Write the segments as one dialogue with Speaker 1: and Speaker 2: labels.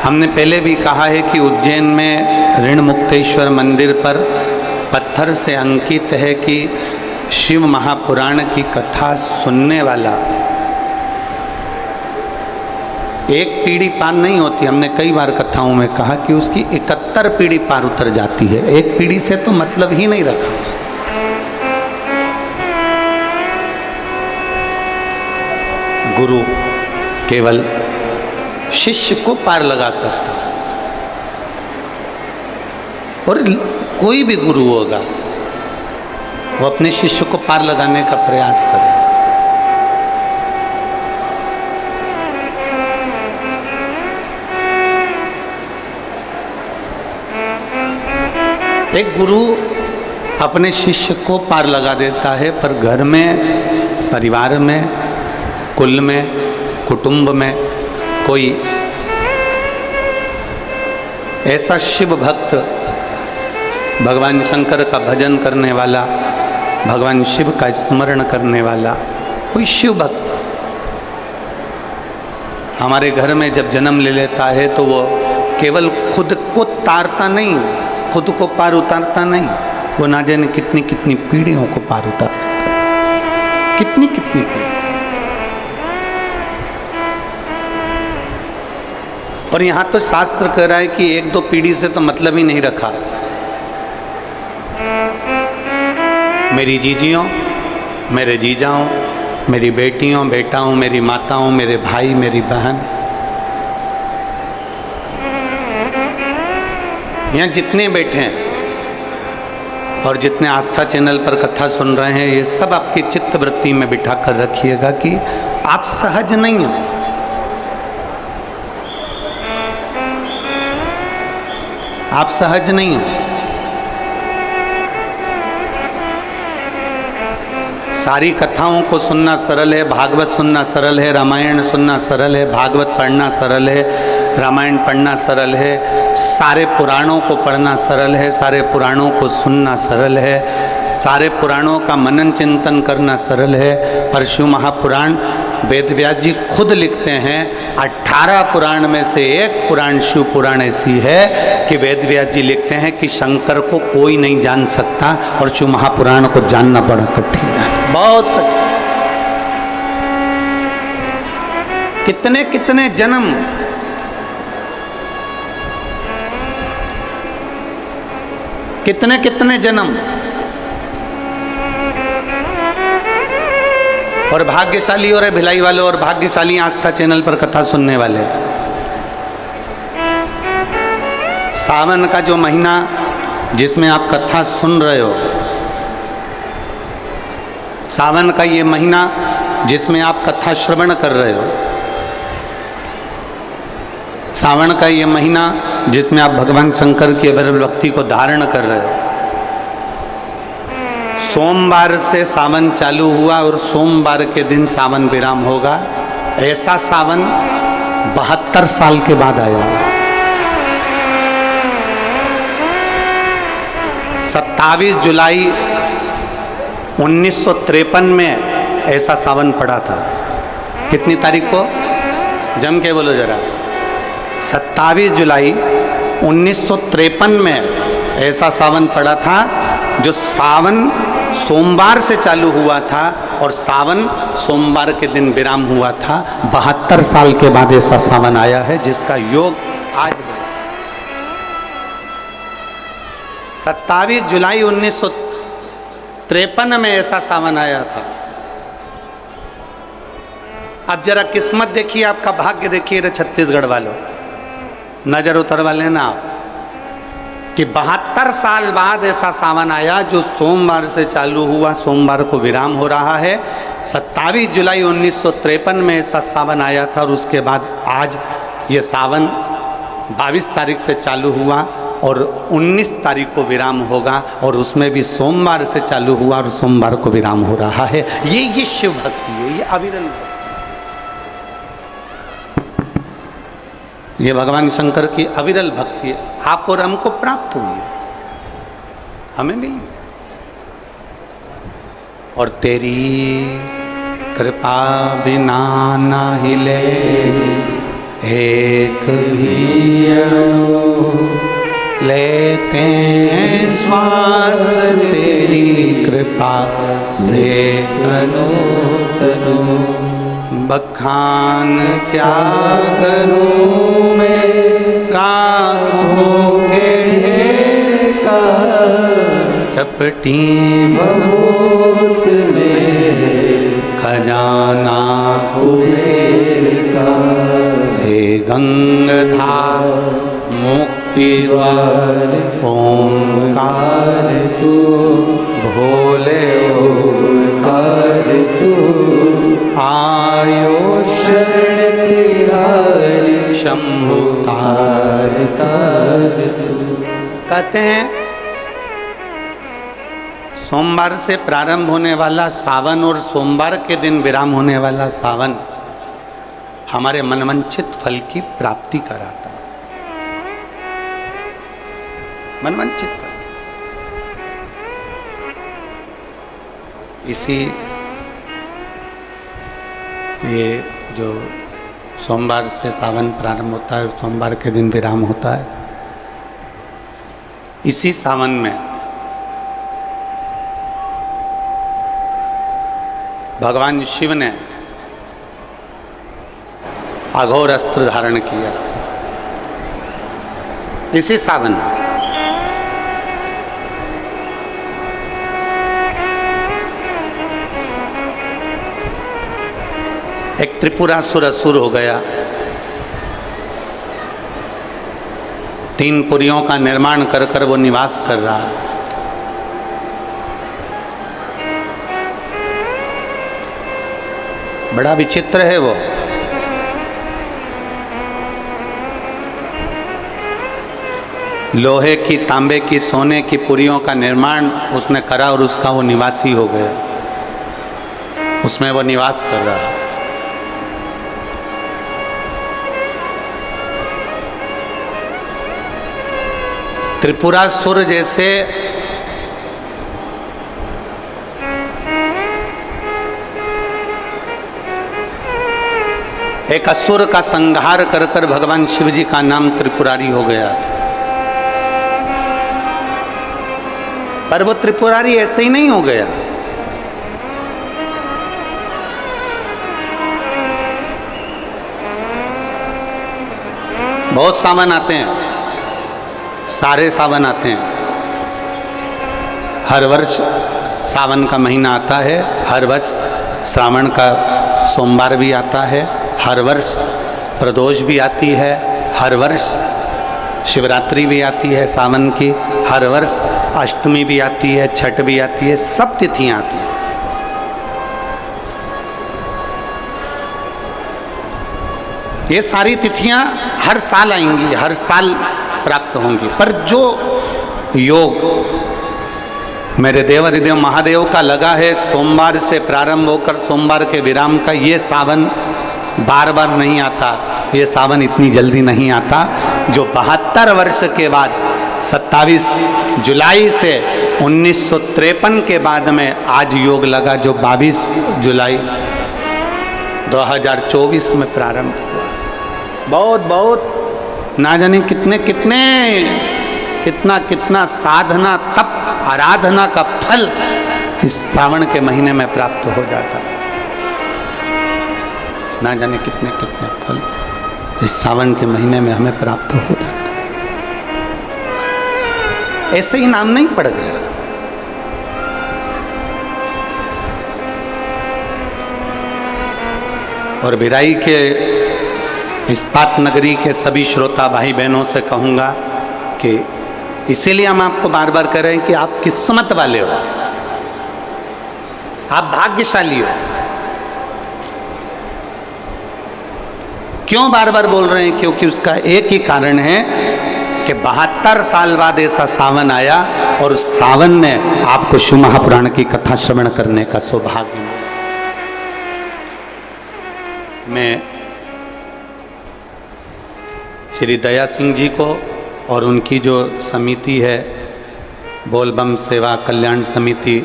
Speaker 1: हमने पहले भी कहा है कि उज्जैन में ऋण मुक्तेश्वर मंदिर पर पत्थर से अंकित है कि शिव महापुराण की कथा सुनने वाला एक पीढ़ी पार नहीं होती। हमने कई बार कथाओं में कहा कि उसकी 71 पीढ़ी पार उतर जाती है। एक पीढ़ी से तो मतलब ही नहीं रखा। गुरु केवल शिष्य को पार लगा सकता है, और कोई भी गुरु होगा वो अपने शिष्य को पार लगाने का प्रयास करे। एक गुरु अपने शिष्य को पार लगा देता है, पर घर में, परिवार में, कुल में, कुटुंब में कोई ऐसा शिव भक्त, भगवान शंकर का भजन करने वाला, भगवान शिव का स्मरण करने वाला कोई शिव भक्त हमारे घर में जब जन्म ले लेता है तो वो केवल खुद को तारता नहीं, खुद को पार उतारता नहीं, वो ना जाने कितनी कितनी पीढ़ियों को पार उतार देता है। कितनी कितनी पीढ़ी। और यहाँ तो शास्त्र कह रहा है कि एक दो पीढ़ी से तो मतलब ही नहीं रखा। मेरी जीजियों, मेरे जीजाओं, मेरी बेटियों, बेटाओं, मेरी माताओं, मेरे भाई, मेरी बहन, यहाँ जितने बैठे हैं और जितने आस्था चैनल पर कथा सुन रहे हैं, ये सब आपकी चित्त वृत्ति में बिठा कर रखिएगा कि आप सहज नहीं हो। आप सहज नहीं हो। सारी कथाओं को सुनना सरल है, भागवत सुनना सरल है, रामायण सुनना सरल है, भागवत पढ़ना सरल है, रामायण पढ़ना सरल है, सारे पुराणों को पढ़ना सरल है, सारे पुराणों को सुनना सरल है, सारे पुराणों का मनन चिंतन करना सरल है। पर शिव महापुराण वेद व्यास जी खुद लिखते हैं, 18 पुराण में से एक पुराण शिव पुराण ऐसी है कि वेद व्यास जी लिखते हैं कि शंकर को कोई नहीं जान सकता, और शिव महापुराण को जानना बड़ा कठिन है, बहुत कठिन। कितने कितने जन्म, कितने कितने जन्म, और भाग्यशाली और भिलाई वाले और भाग्यशाली आस्था चैनल पर कथा सुनने वाले। सावन का जो महीना जिसमें आप कथा सुन रहे हो, सावन का ये महीना जिसमें आप कथा श्रवण कर रहे हो, सावन का ये महीना जिसमें आप भगवान शंकर की अविरल भक्ति को धारण कर रहे हो। सोमवार से सावन चालू हुआ और सोमवार के दिन सावन विराम होगा। ऐसा सावन 72 साल के बाद आया। 27 जुलाई 1953 में ऐसा सावन पड़ा था। कितनी तारीख को? जम के बोलो जरा। 27 जुलाई 1953 में ऐसा सावन पड़ा था, जो सावन सोमवार से चालू हुआ था और सावन सोमवार के दिन विराम हुआ था। 72 साल के बाद ऐसा सावन आया है जिसका योग आज है। 27 जुलाई 1953 में ऐसा सावन आया था। अब जरा किस्मत देखिए, आपका भाग्य देखिए रे छत्तीसगढ़ वालों, नजर उतर वाले ना आप, कि 72 साल बाद ऐसा सावन आया जो सोमवार से चालू हुआ, सोमवार को विराम हो रहा है। 27 जुलाई 1953 में ऐसा सावन आया था, और उसके बाद आज ये सावन 22 तारीख से चालू हुआ और 19 तारीख को विराम होगा, और उसमें भी सोमवार से चालू हुआ और सोमवार को विराम हो रहा है। ये शिव भक्ति है, ये अविरल भक्ति, ये भगवान शंकर की अविरल भक्ति है। आप और हमको प्राप्त हुई है, हमें मिली, और तेरी कृपा बिना ना हिले एक ही अणु लेते हैं श्वास तेरी कृपा से तनो तनो। बखान क्या करूं मैं राहों के ढेर का, चपटी बहुत में खजाना कुबेर का। हे गंगाधार मुक्ति द्वार ओंकार तू, भोले ओंकार तू। आयो शरण तिहारी शंभु तार तार तू। कहते हैं सोमवार से प्रारंभ होने वाला सावन और सोमवार के दिन विराम होने वाला सावन हमारे मनवांछित फल की प्राप्ति कराता है। मनवांछित फल। इसी ये जो सोमवार से सावन प्रारंभ होता है और सोमवार के दिन विराम होता है, इसी सावन में भगवान शिव ने अघोर अस्त्र धारण किया था। इसी सावन में एक त्रिपुरासुर असुर हो गया। 3 पुरियों का निर्माण कर कर वो निवास कर रहा है। बड़ा विचित्र है वो। लोहे की, तांबे की, सोने की पुरियों का निर्माण उसने करा और उसका वो निवासी हो गया। उसमें वो निवास कर रहा है। त्रिपुरासुर जैसे एक असुर का संहार कर कर भगवान शिव जी का नाम त्रिपुरारी हो गया। पर वो त्रिपुरारी ऐसे ही नहीं हो गया। बहुत सावन आते हैं, सारे सावन आते हैं। हर वर्ष सावन का महीना आता है, हर वर्ष श्रावण का सोमवार भी आता है, हर वर्ष प्रदोष भी आती है, हर वर्ष शिवरात्रि भी आती है सावन की, हर वर्ष अष्टमी भी आती है, छठ भी आती है, सब तिथियां आती हैं। ये सारी तिथियां हर साल आएंगी, हर साल प्राप्त होंगी। पर जो योग मेरे देवाधिदेव महादेव का लगा है सोमवार से प्रारंभ होकर सोमवार के विराम का, ये सावन बार बार नहीं आता। ये सावन इतनी जल्दी नहीं आता। जो 72 वर्ष के बाद 27 जुलाई से 1953 के बाद में आज योग लगा, जो 22 जुलाई 2024 में प्रारंभ हुआ। बहुत बहुत ना जाने कितने कितने कितना कितना साधना, तप, आराधना का फल इस सावन के महीने में प्राप्त हो जाता। ना जाने कितने कितने फल इस सावन के महीने में हमें प्राप्त हो जाता। ऐसे ही नाम नहीं पड़ गया। और भिराई के इस्पात नगरी के सभी श्रोता भाई बहनों से कहूँगा कि इसीलिए हम आपको बार बार कह रहे हैं कि आप किस्मत वाले हो, आप भाग्यशाली हो। क्यों बार बार बोल रहे हैं? क्योंकि उसका एक ही कारण है कि 72 साल बाद ऐसा सावन आया और सावन में आपको शिव महापुराण की कथा श्रवण करने का सौभाग्य मिला। मैं श्री दया सिंह जी को और उनकी जो समिति है बोलबम सेवा कल्याण समिति,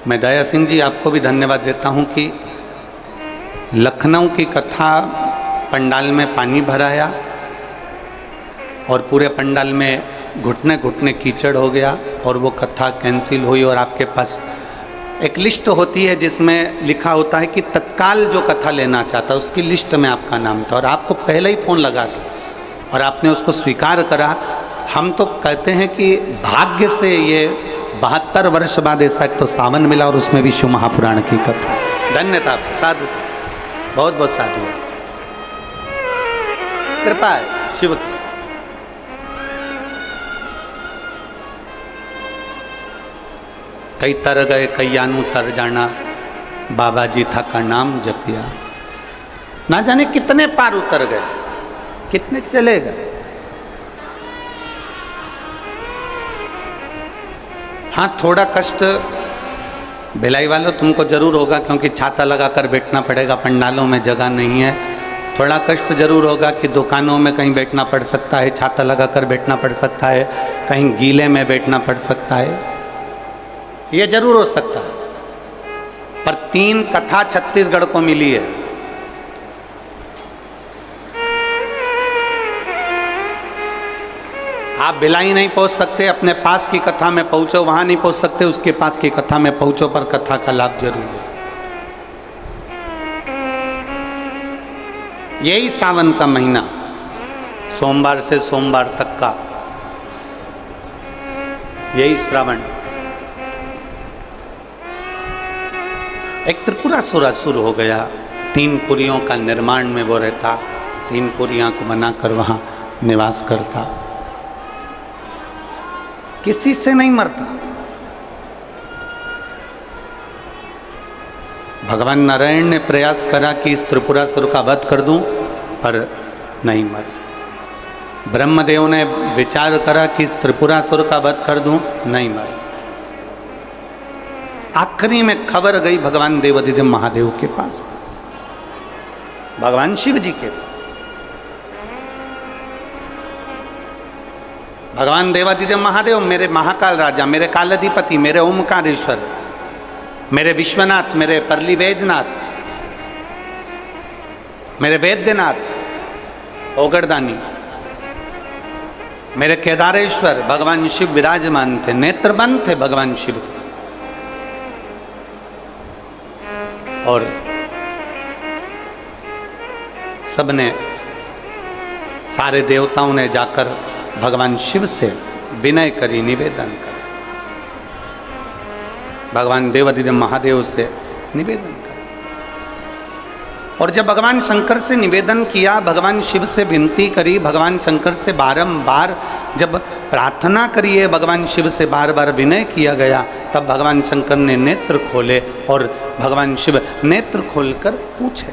Speaker 1: मैं दया सिंह जी आपको भी धन्यवाद देता हूं कि लखनऊ की कथा पंडाल में पानी भराया और पूरे पंडाल में घुटने घुटने कीचड़ हो गया और वो कथा कैंसिल हुई। और आपके पास एक लिस्ट होती है जिसमें लिखा होता है कि तत्काल जो कथा लेना चाहता है उसकी लिस्ट में आपका नाम था और आपको पहले ही फ़ोन लगा था और आपने उसको स्वीकार करा। हम तो कहते हैं कि भाग्य से ये 72 वर्ष बाद ऐसा एक तो सावन मिला और उसमें भी शिव महापुराण की कथा। धन्यता, साधु, बहुत बहुत साधु, कृपा है शिव की। कई तर गए कैयानु तर जाना, बाबा जी था का नाम जपिया। ना जाने कितने पार उतर गए, कितने चले गए। हाँ, थोड़ा कष्ट भिलाई वालों तुमको जरूर होगा क्योंकि छाता लगा कर बैठना पड़ेगा, पंडालों में जगह नहीं है। थोड़ा कष्ट जरूर होगा कि दुकानों में कहीं बैठना पड़ सकता है, छाता लगा कर बैठना पड़ सकता है, कहीं गीले में बैठना पड़ सकता है, ये जरूर हो सकता है। पर 3 कथा छत्तीसगढ़ को मिली है। आप भिलाई नहीं पहुंच सकते, अपने पास की कथा में पहुंचो, वहां नहीं पहुंच सकते, उसके पास की कथा में पहुंचो, पर कथा का लाभ जरूर है। यही सावन का महीना, सोमवार से सोमवार तक का, यही श्रावण। एक त्रिपुरासुर शुरू हो गया, 3 पुरियों का निर्माण में वो रहता, 3 पुरियां को बनाकर वहां निवास करता, किसी से नहीं मरता। भगवान नारायण ने प्रयास करा कि इस त्रिपुरासुर का वध कर दूं, पर नहीं मरे। ब्रह्मदेव ने विचार करा कि इस त्रिपुरासुर का वध कर दूं, नहीं मरे। आखिरी में खबर गई भगवान देवादिदेव महादेव के पास, भगवान शिव जी के पास। भगवान देवादिदेव महादेव, मेरे महाकाल राजा, मेरे कालाधिपति, मेरे ओमकारेश्वर, मेरे विश्वनाथ, मेरे परली वेदनाथ, मेरे वेद्यनाथ, ओगरदानी, मेरे केदारेश्वर, भगवान शिव विराजमान थे, नेत्रबंद थे भगवान शिव के। और सबने, सारे देवताओं ने जाकर भगवान शिव से विनय करी, निवेदन कर, भगवान देवादिदेव महादेव से निवेदन कर। और जब भगवान शंकर से निवेदन किया, भगवान शिव से विनती करी, भगवान शंकर से बारंबार जब प्रार्थना करिए, भगवान शिव से बार बार विनय किया गया, तब भगवान शंकर ने नेत्र खोले और भगवान शिव नेत्र खोलकर पूछे,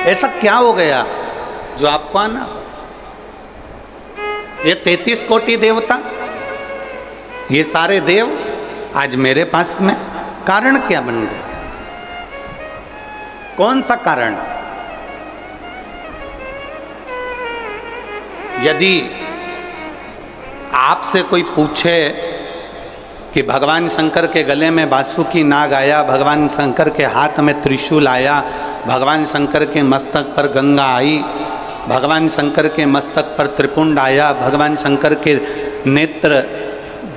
Speaker 1: ऐसा क्या हो गया जो आपको आना? ये 33 कोटि देवता, ये सारे देव आज मेरे पास में, कारण क्या बन गया? कौन सा कारण? यदि आपसे कोई पूछे कि भगवान शंकर के गले में बासुकी नाग आया, भगवान शंकर के हाथ में त्रिशूल आया, भगवान शंकर के मस्तक पर गंगा आई, भगवान शंकर के मस्तक पर त्रिपुंड आया, भगवान शंकर के नेत्र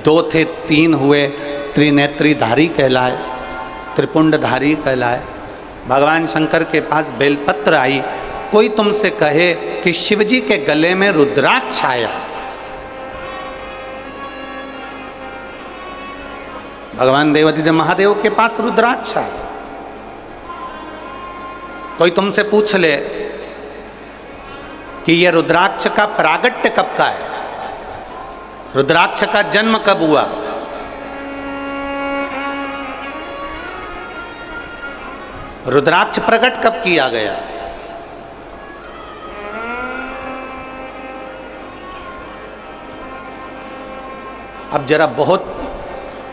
Speaker 1: 2 थे 3 हुए, त्रिनेत्रीधारी कहलाए, त्रिपुंडधारी कहलाए, भगवान शंकर के पास बेलपत्र आई, कोई तुमसे कहे कि शिवजी के गले में रुद्राक्ष आया, भगवान देवादिदेव महादेव के पास रुद्राक्ष आया, कोई तुमसे पूछ ले कि यह रुद्राक्ष का प्रागट्य कब का है, रुद्राक्ष का जन्म कब हुआ, रुद्राक्ष प्रकट कब किया गया, अब जरा बहुत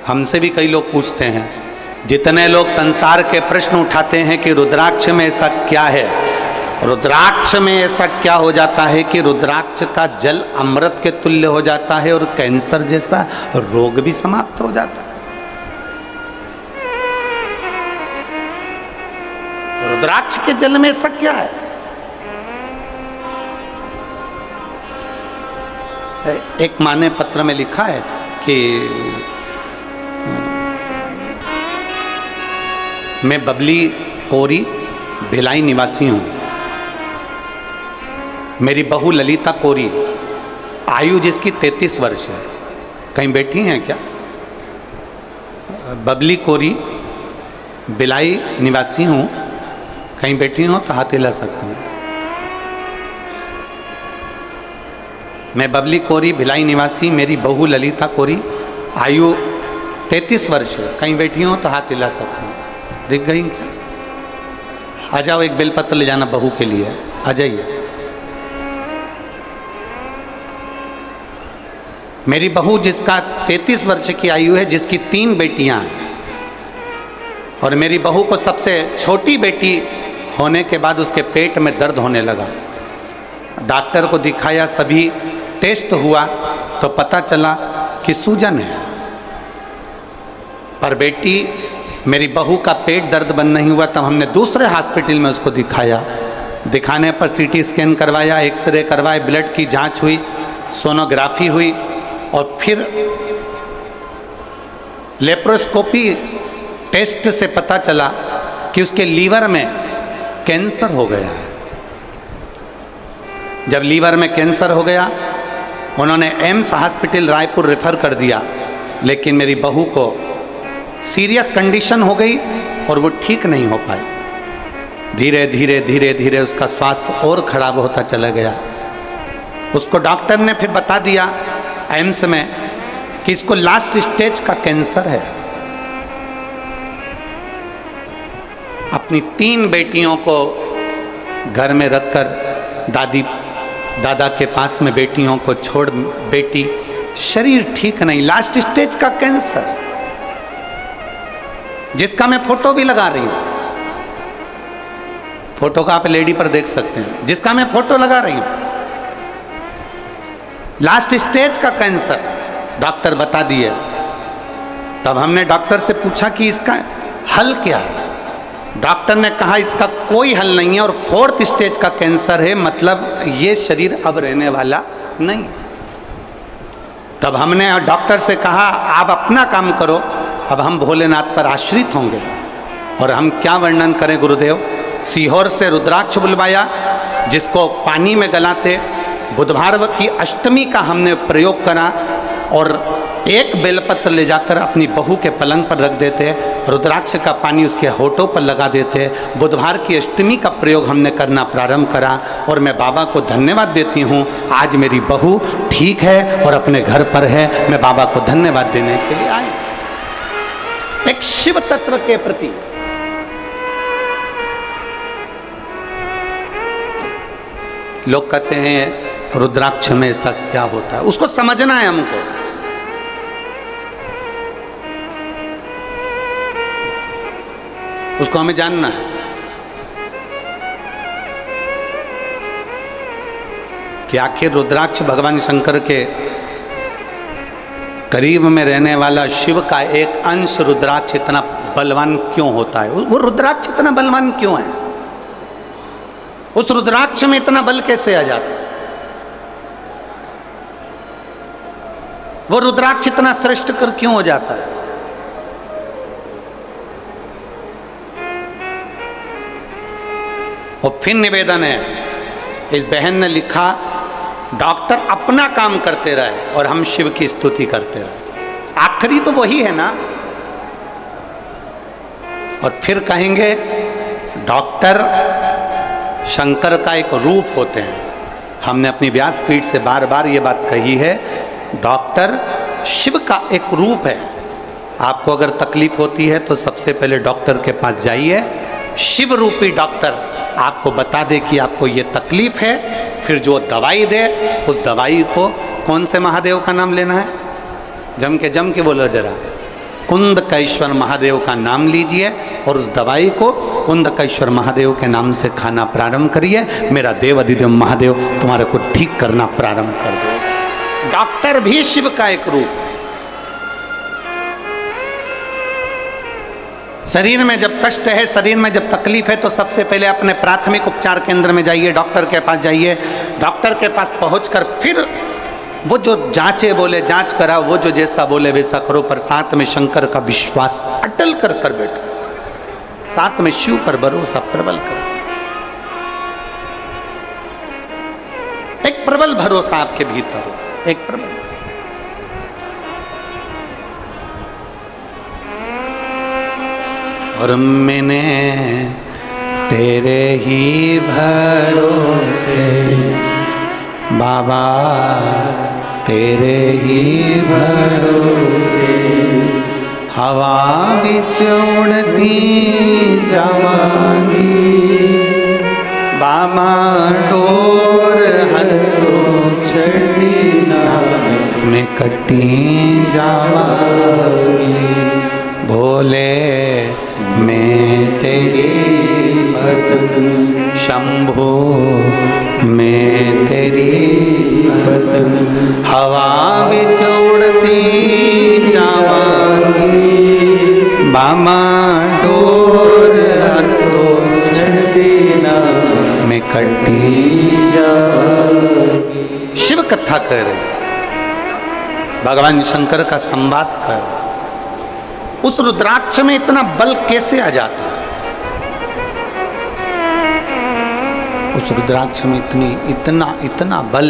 Speaker 1: हमसे भी कई लोग पूछते हैं, जितने लोग संसार के प्रश्न उठाते हैं कि रुद्राक्ष में ऐसा क्या है, रुद्राक्ष में ऐसा क्या हो जाता है कि रुद्राक्ष का जल अमृत के तुल्य हो जाता है और कैंसर जैसा रोग भी समाप्त हो जाता है। रुद्राक्ष के जल में ऐसा क्या है? एक माँ ने पत्र में लिखा है कि मैं बबली कोरी भिलाई निवासी हूँ। मेरी बहू ललिता कोरी, आयु जिसकी 33 वर्ष है। कहीं बैठी हैं क्या? बबली कोरी भिलाई निवासी हूँ, कहीं बैठी हो तो हाथ हिला सकते हैं। मैं बबली कोरी भिलाई निवासी, मेरी बहू ललिता कोरी, आयु 33 वर्ष है। कहीं बैठी हो तो हाथ हिला सकते हैं। दिख गई क्या? आ जाओ, एक बेलपत्र ले जाना बहू के लिए, आ जाइए। मेरी बहू जिसका 33 वर्ष की आयु है, जिसकी 3 बेटियां हैं, और मेरी बहू को सबसे छोटी बेटी होने के बाद उसके पेट में दर्द होने लगा। डॉक्टर को दिखाया, सभी टेस्ट हुआ तो पता चला कि सूजन है। पर बेटी मेरी बहू का पेट दर्द बंद नहीं हुआ। तब हमने दूसरे हॉस्पिटल में उसको दिखाया। दिखाने पर सीटी स्कैन करवाया, एक्सरे करवाए, ब्लड की जांच हुई, सोनोग्राफी हुई, और फिर लेप्रोस्कोपी टेस्ट से पता चला कि उसके लीवर में कैंसर हो गया है। जब लीवर में कैंसर हो गया, उन्होंने एम्स हॉस्पिटल रायपुर रेफर कर दिया, लेकिन मेरी बहू को सीरियस कंडीशन हो गई और वो ठीक नहीं हो पाई। धीरे धीरे धीरे धीरे उसका स्वास्थ्य और खराब होता चला गया। उसको डॉक्टर ने फिर बता दिया एम्स में कि इसको लास्ट स्टेज का कैंसर है। अपनी 3 बेटियों को घर में रखकर दादा के पास में बेटियों को छोड़, बेटी शरीर ठीक नहीं, लास्ट स्टेज का कैंसर, जिसका मैं फोटो भी लगा रही हूं। फोटो का आप लेडी पर देख सकते हैं, जिसका मैं फोटो लगा रही हूं। लास्ट स्टेज का कैंसर डॉक्टर बता दिए। तब हमने डॉक्टर से पूछा कि इसका हल क्या है। डॉक्टर ने कहा इसका कोई हल नहीं है और 4th स्टेज का कैंसर है, मतलब ये शरीर अब रहने वाला नहीं। तब हमने डॉक्टर से कहा आप अपना काम करो, अब हम भोलेनाथ पर आश्रित होंगे। और हम क्या वर्णन करें गुरुदेव, सीहोर से रुद्राक्ष बुलवाया, जिसको पानी में गलाते। बुधवार की अष्टमी का हमने प्रयोग करा और एक बेलपत्र ले जाकर अपनी बहू के पलंग पर रख देते, रुद्राक्ष का पानी उसके होठों पर लगा देते। बुधवार की अष्टमी का प्रयोग हमने करना प्रारंभ करा और मैं बाबा को धन्यवाद देती हूँ। आज मेरी बहू ठीक है और अपने घर पर है। मैं बाबा को धन्यवाद देने के लिए आई, एक शिव तत्व के प्रति। लोग कहते हैं रुद्राक्ष में ऐसा क्या होता है, उसको समझना है हमको। उसको हमें जानना है कि आखिर रुद्राक्ष भगवान शंकर के करीब में रहने वाला शिव का एक अंश रुद्राक्ष इतना बलवान क्यों होता है। वो रुद्राक्ष इतना बलवान क्यों है, उस रुद्राक्ष में इतना बल कैसे आ जाता है, वो रुद्राक्ष इतना श्रेष्ठ कर क्यों हो जाता है। और फिर निवेदन है, इस बहन ने लिखा डॉक्टर अपना काम करते रहे और हम शिव की स्तुति करते रहे। आखिरी तो वही है ना। और फिर कहेंगे डॉक्टर शंकर का एक रूप होते हैं। हमने अपनी व्यासपीठ से बार बार ये बात कही है, डॉक्टर शिव का एक रूप है। आपको अगर तकलीफ होती है तो सबसे पहले डॉक्टर के पास जाइए, शिव रूपी डॉक्टर आपको बता दे कि आपको ये तकलीफ है, फिर जो दवाई दे उस दवाई को, कौन से महादेव का नाम लेना है, जम के बोलो जरा, कुंदकेश्वर महादेव का नाम लीजिए और उस दवाई को कुंदकेश्वर महादेव के नाम से खाना प्रारंभ करिए। मेरा देव अधिदेव महादेव तुम्हारे को ठीक करना प्रारंभ कर देगा। डॉक्टर भी शिव का एक रूप। शरीर में जब कष्ट है, शरीर में जब तकलीफ है, तो सबसे पहले अपने प्राथमिक उपचार केंद्र में जाइए, डॉक्टर के पास जाइए। डॉक्टर के पास पहुंचकर फिर वो जो जांचे बोले जांच करा, वो जो जैसा बोले वैसा करो, पर साथ में शंकर का विश्वास अटल कर बैठो, साथ में शिव पर भरोसा प्रबल करो। एक प्रबल भरोसा आपके भीतर हो, एक प्रबल। और मैंने तेरे ही भरोसे बाबा, तेरे ही भरोसे हवा बिच उड़ती जावांगी बाबा, डोर हथों छड़ी ना मैं कटी जावांगी। भोले मैं तेरी भक्त, शंभो मैं तेरी भक्त, हवा बिच उड़ती जावांगी बामा, डोर हथों छड़ी ना मैं कटी जावांगी। शिव कथा कर रहे, भगवान शंकर का संवाद कर रहे। उस रुद्राक्ष में इतना बल कैसे आ जाता है? उस रुद्राक्ष में इतना बल,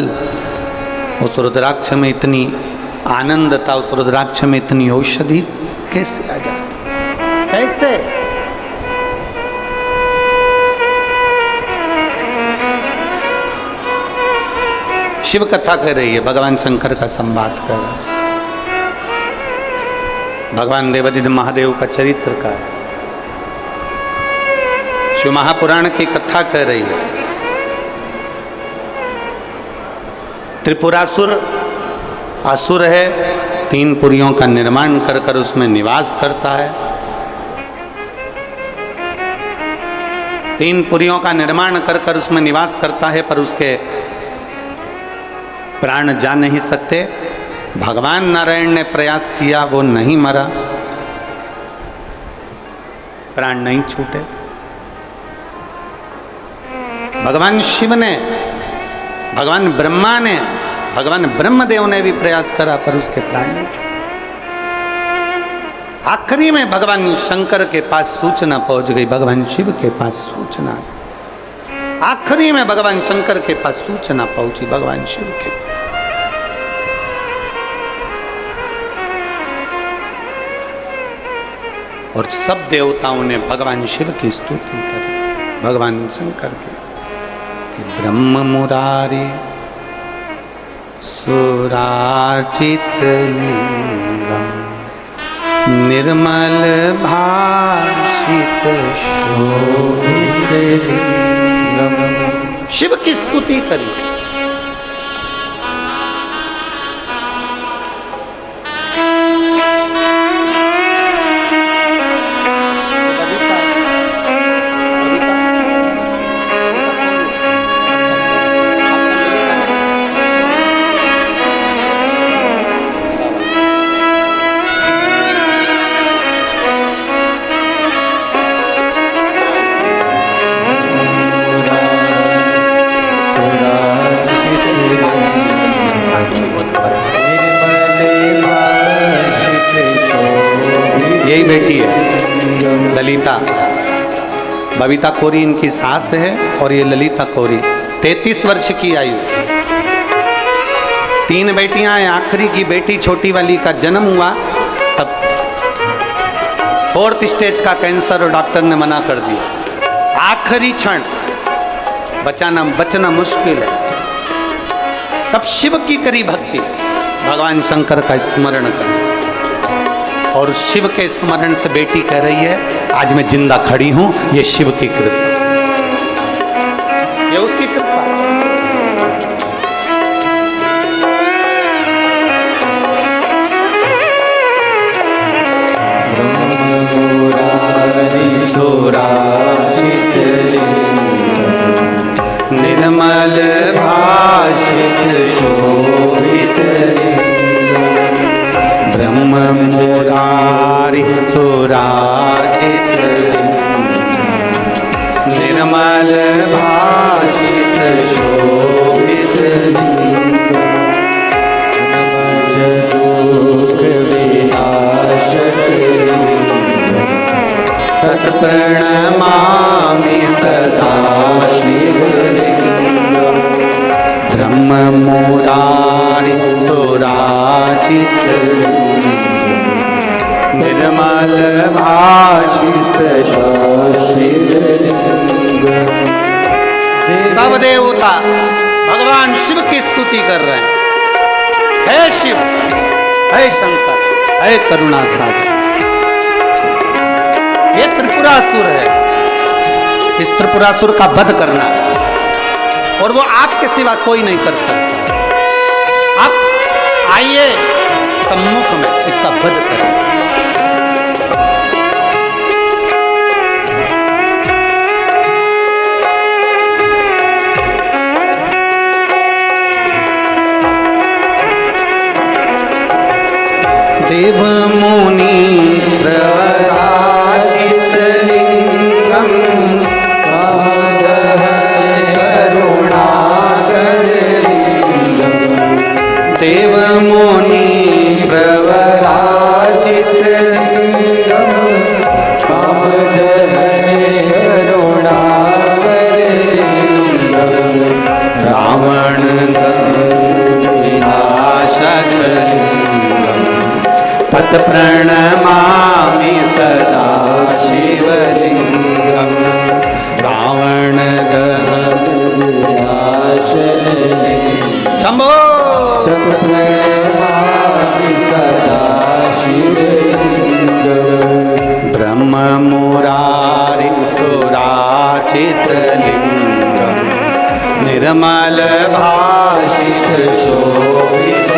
Speaker 1: उस रुद्राक्ष में इतनी आनंद था, उस रुद्राक्ष में इतनी औषधि कैसे आ जाती? कैसे? शिव कथा कर रही है, भगवान शंकर का संवाद कर रहा है, भगवान देवादिदेव महादेव का चरित्र का है, शिव महापुराण की कथा कर रही है। त्रिपुरासुर असुर है, 3 पुरियों का निर्माण कर उसमें निवास करता है। 3 पुरियों का निर्माण कर उसमें निवास करता है, पर उसके प्राण जा नहीं सकते। भगवान नारायण ने प्रयास किया, वो नहीं मरा, प्राण नहीं छूटे। भगवान शिव ने, भगवान ब्रह्मा ने, भगवान ब्रह्मदेव ने भी प्रयास करा, पर उसके प्राण नहीं छूटे। आखिरी में भगवान शंकर के पास सूचना पहुंच गई, भगवान शिव के पास सूचना, आखिरी में भगवान शंकर के पास सूचना पहुंची, भगवान शिव के पास। और सब देवताओं ने भगवान शिव की स्तुति करी, भगवान शंकर की, कि ब्रह्म मुरारी सुरार्चित लिंगम निर्मल भाषित शोभित लिंगम। शिव की स्तुति करी। यही बेटी है ललिता, बबीता कोरी इनकी सास है, और ये ललिता कोरी 33 वर्ष की आयु। 3 बेटियां हैं, आखिरी की बेटी छोटी वाली का जन्म हुआ तब 4th स्टेज का कैंसर, और डॉक्टर ने मना कर दिया। आखिरी क्षण बचना मुश्किल है, तब शिव की करी भक्ति, भगवान शंकर का स्मरण करें। और शिव के स्मरण से बेटी कह रही है, आज मैं जिंदा खड़ी हूं, ये शिव की कृपा, ये उसकी कृपा। निर्मल भाषित शोभित ब्रह्म मुरारी सुराजित निर्मल भाषित शोभित तत्प्रणमामि सदा शिवलिंगम् ब्रह्म मुरारी सुराजित निर्मल भाषित शिवलिंगम्। सब देवता भगवान शिव की स्तुति कर रहे हैं। हे शिव, हे शंकर, हे करुणा सागर। ये त्रिपुरासुर है, इस त्रिपुरासुर का वध करना है और वो आपके सिवा कोई नहीं कर सकता। आप आइए सम्मुख में इसका वध करें। देव मुनि प्रवराजित लिंगम करुणाकर लिंगम। देव मुनि प्रवराजित लिंगम करुणाकर लिंगम। रावण विनाशक तत्प्रणमामि सदा शिवलिंगम् रावण शंभो तत्प्रणमामि सदा शिवलिंगम् ब्रह्म मुरारी सुराचित लिंगम् निर्मल भाषित शोभित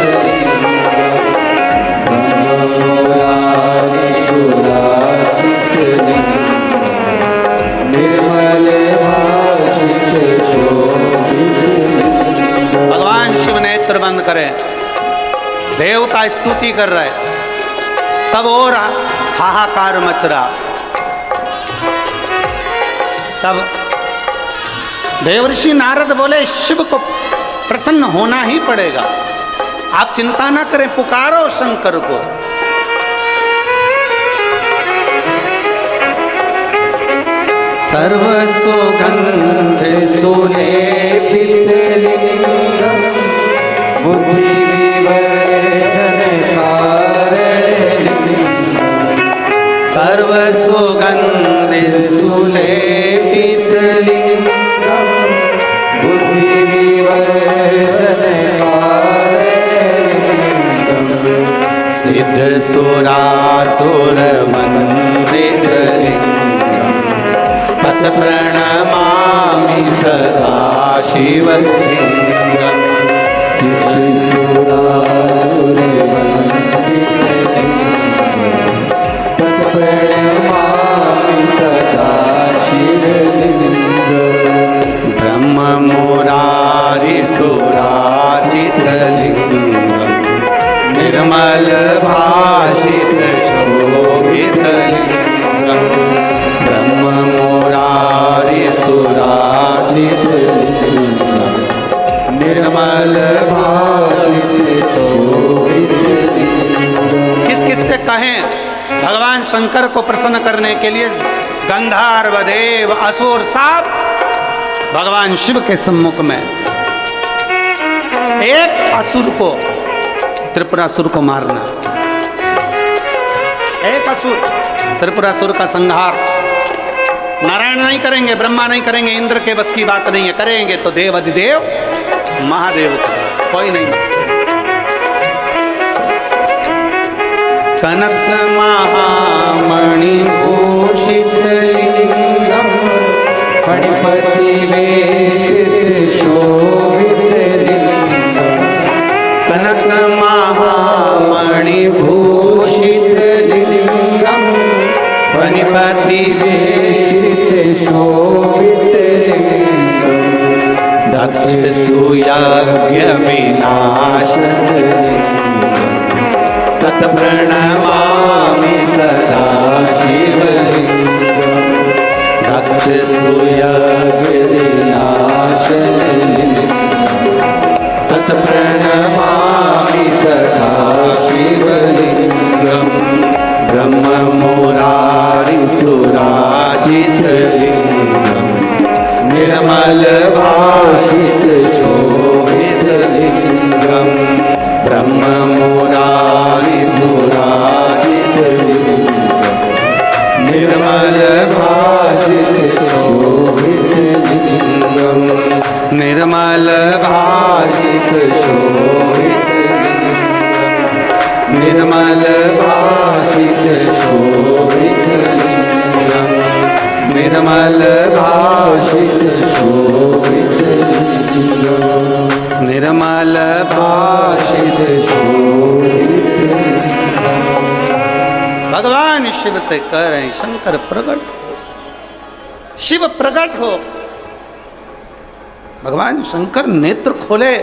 Speaker 1: भगवान शिव नेत्र बंद करें। देवता स्तुति कर रहे, सब और हाहाकार मच रहा। तब देवर्षि नारद बोले शिव को प्रसन्न होना ही पड़ेगा, आप चिंता ना करें, पुकारो शंकर को। सर्व सुगंध सुलेपित लिंगम बुद्धि सर्व सुगंध सुलेपित लिंगम बुद्धि सिद्ध सुरासुर वंदित लिंगम तत्प्रणमामि सदा शिवलिंगम् सिद्ध सुरासुर वंदित लिंगम् तत्प्रणमामि सदा शिवलिंगम् ब्रह्म मुरारी सुराजित लिंगम् निर्मल भाषित शोभित लिंगम् ब्रह्म मुरारी सुराजित लिंगम् निर्मल भाषित शोभित लिंगम्। किस किस से कहें भगवान शंकर को प्रसन्न करने के लिए गंधर्व देव असुर सब भगवान शिव के सम्मुख में। एक असुर को, त्रिपुरासुर को मारना, एक असुर त्रिपुरासुर का संहार नारायण नहीं करेंगे, ब्रह्मा नहीं करेंगे, इंद्र के बस की बात नहीं है, करेंगे तो देव अधिदेव महादेव कोई नहीं। कनक महामणि भूषित लिंगम फणिपति वेशित शोभित लिंगम कनक महामणि भूषित लिंगम फणिपति वेशित शोभित लिंगम दक्ष सुयज्ञ विनाश तत्प्रणमा शिवलिंगम दक्षसूयगिरिनाशनलिंगम तत्प्रणमामि सदा शिवलिंगम ब्रह्ममुरारिसुराजितलिंगम निर्मलभाषित शोभितलिंगम ब्रह्ममुरारिसुराजितलिंगम निर्मलभाषित शोभितलिंगम निर्मलभाषित शोभितलिंगम निर्मलभाषित शोभितलिंगम निर्मलभाषित शोभितलिंगम निर्मलभाषित शोभितलिंगम। भगवान शिव से कह रहे हैं शंकर प्रकट, शिव प्रकट हो। भगवान शंकर नेत्र खोले,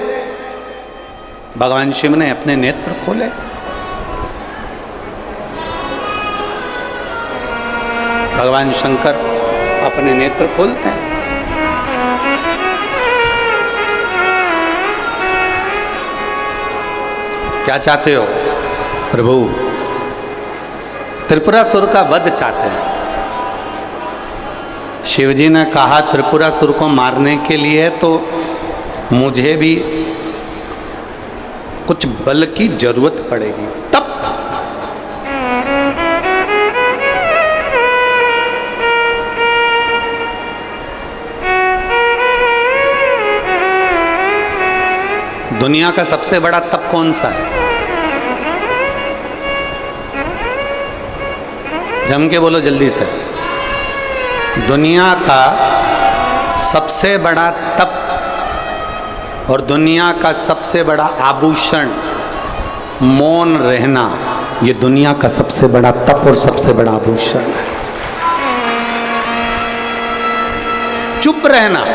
Speaker 1: भगवान शिव ने अपने नेत्र खोले। भगवान शंकर अपने नेत्र खोलते हैं। क्या चाहते हो प्रभु? त्रिपुरासुर का वध चाहते हैं। शिवजी ने कहा त्रिपुरासुर को मारने के लिए तो मुझे भी कुछ बल की जरूरत पड़ेगी, तब दुनिया का सबसे बड़ा तप कौन सा है? जम के बोलो जल्दी से। दुनिया का सबसे बड़ा तप और दुनिया का सबसे बड़ा आभूषण मौन रहना, ये दुनिया का सबसे बड़ा तप और सबसे बड़ा आभूषण है। चुप रहना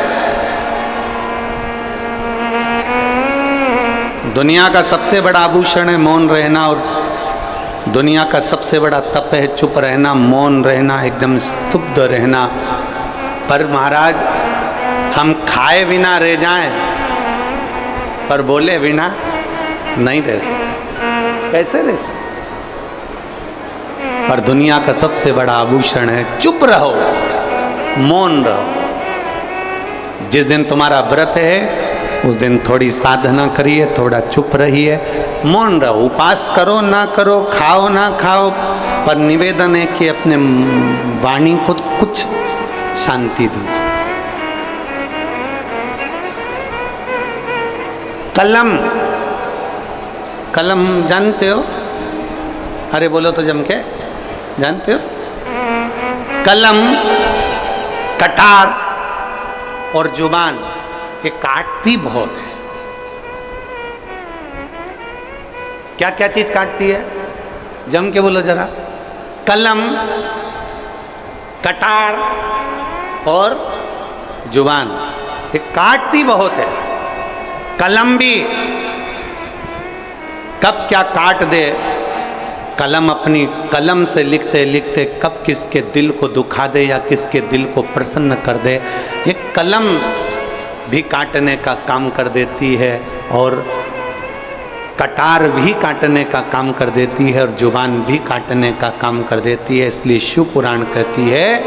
Speaker 1: दुनिया का सबसे बड़ा आभूषण है, मौन रहना, और दुनिया का सबसे बड़ा तप है चुप रहना, मौन रहना, एकदम स्तब्ध रहना। पर महाराज हम खाए बिना रह जाएं पर बोले बिना नहीं रह सकते, कैसे रह सकते? पर दुनिया का सबसे बड़ा आभूषण है चुप रहो, मौन रहो। जिस दिन तुम्हारा व्रत है उस दिन थोड़ी साधना करिए, थोड़ा चुप रहिए, मौन रहो, उपास करो ना करो, खाओ ना खाओ, पर निवेदन है कि अपने वाणी को कुछ शांति दीजिए। कलम, कलम जानते हो? अरे बोलो तो जम के, जानते हो? कलम, कटार और जुबान ये काटती बहुत है। क्या क्या चीज काटती है? जम के बोलो जरा। कलम, कटार और जुबान ये काटती बहुत है। कलम भी कब क्या काट दे, कलम अपनी कलम से लिखते लिखते कब किसके दिल को दुखा दे या किसके दिल को प्रसन्न कर दे, ये कलम भी काटने का काम कर देती है और कटार भी काटने का काम कर देती है और जुबान भी काटने का काम कर देती है। इसलिए शिव पुराण कहती है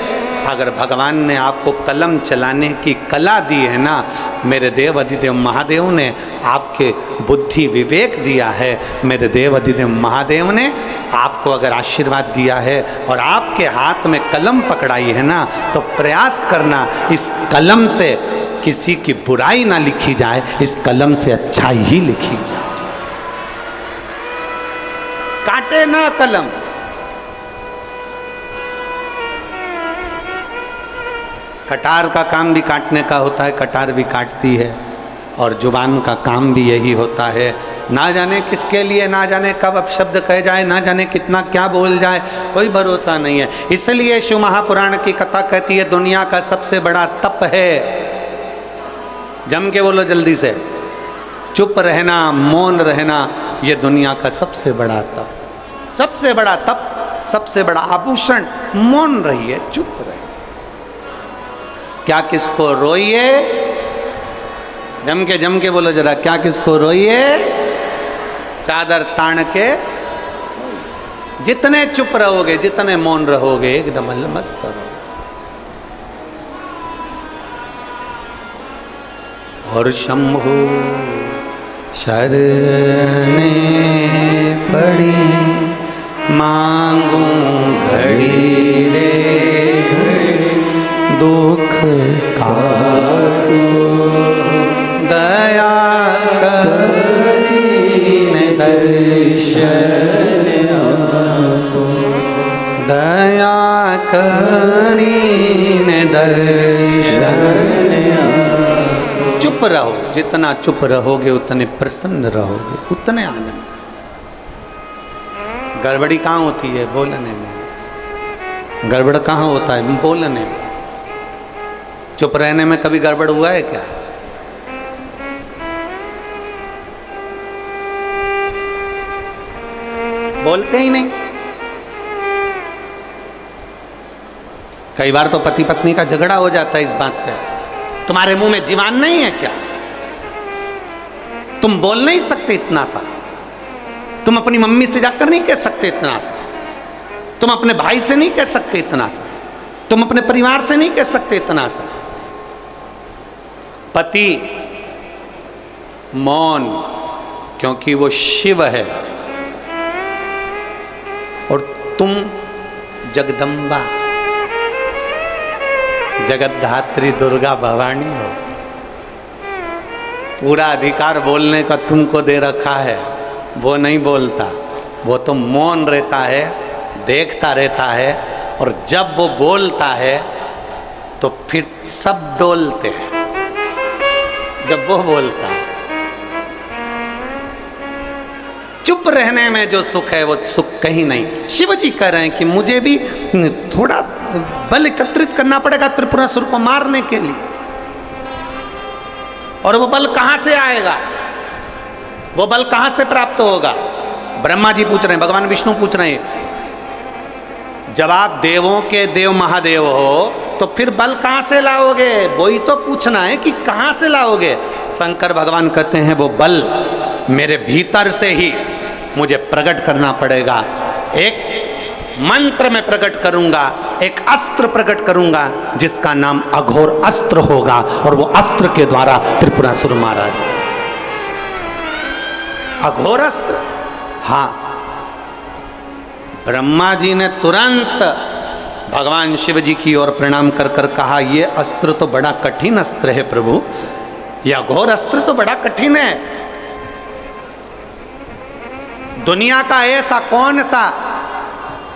Speaker 1: अगर भगवान ने आपको कलम चलाने की कला दी है ना, मेरे देव अधिदेव महादेव ने आपके बुद्धि विवेक दिया है, मेरे देव अधिदेव महादेव ने आपको अगर आशीर्वाद दिया है और आपके हाथ में कलम पकड़ाई है ना, तो प्रयास करना इस कलम से किसी की बुराई ना लिखी जाए, इस कलम से अच्छाई ही लिखी जाए। काटे ना कलम। कटार का काम भी काटने का होता है, कटार भी काटती है, और जुबान का काम भी यही होता है। ना जाने किसके लिए, ना जाने कब अपशब्द कह जाए, ना जाने कितना क्या बोल जाए, कोई भरोसा नहीं है। इसलिए शिव महापुराण की कथा कहती है दुनिया का सबसे बड़ा तप है, जम के बोलो जल्दी से, चुप रहना, मौन रहना, ये दुनिया का सबसे बड़ा तप, सबसे बड़ा तप, सबसे बड़ा आभूषण मौन रहिए, चुप रहिए। क्या किसको रोइए, जम के बोलो जरा, क्या किसको रोइए, चादर तान के। जितने चुप रहोगे, जितने मौन रहोगे, एकदम मस्त रहोगे। और शंभु शरणे पड़ी, मांगू घड़ी रे घड़ी, दुख काटो दया करीने दर्शन आपो, दया करीने दर्शन। चुप रहो, जितना चुप रहोगे उतने प्रसन्न रहोगे, उतने आनंद। गड़बड़ी कहाँ होती है? बोलने में। गड़बड़ कहाँ होता है? बोलने में। चुप रहने में कभी गड़बड़ हुआ है क्या? बोलते ही नहीं। कई बार तो पति पत्नी का झगड़ा हो जाता है इस बात पे, तुम्हारे मुंह में जीवान नहीं है क्या? तुम बोल नहीं सकते इतना सा? तुम अपनी मम्मी से जाकर नहीं कह सकते इतना सा? तुम अपने भाई से नहीं कह सकते इतना सा? तुम अपने परिवार से नहीं कह सकते इतना सा? पति मौन, क्योंकि वो शिव है और तुम जगदम्बा, जगतधात्री दुर्गा भवानी हो। पूरा अधिकार बोलने का तुमको दे रखा है, वो नहीं बोलता, वो तो मौन रहता है, देखता रहता है, और जब वो बोलता है तो फिर सब डोलते हैं। जब वो बोलता है, चुप रहने में जो सुख है वो सुख कहीं नहीं। शिव जी कह रहे हैं कि मुझे भी थोड़ा बल एकत्रित करना पड़ेगा त्रिपुरासुर को मारने के लिए। और वो बल कहां से आएगा? वो बल कहां से प्राप्त होगा? ब्रह्मा जी पूछ रहे हैं, भगवान विष्णु पूछ रहे हैं, जब आप देवों के देव महादेव हो तो फिर बल कहां से लाओगे? वही तो पूछना है कि कहां से लाओगे। शंकर भगवान कहते हैं वो बल मेरे भीतर से ही मुझे प्रकट करना पड़ेगा। एक मंत्र में प्रकट करूंगा, एक अस्त्र प्रकट करूंगा जिसका नाम अघोर अस्त्र होगा, और वो अस्त्र के द्वारा त्रिपुरासुर मारा जाए। अघोर अस्त्र। हाँ, ब्रह्मा जी ने तुरंत भगवान शिव जी की ओर प्रणाम कर कर कहा, ये अस्त्र तो बड़ा कठिन अस्त्र है प्रभु, यह अघोर अस्त्र तो बड़ा कठिन है। दुनिया का ऐसा कौन सा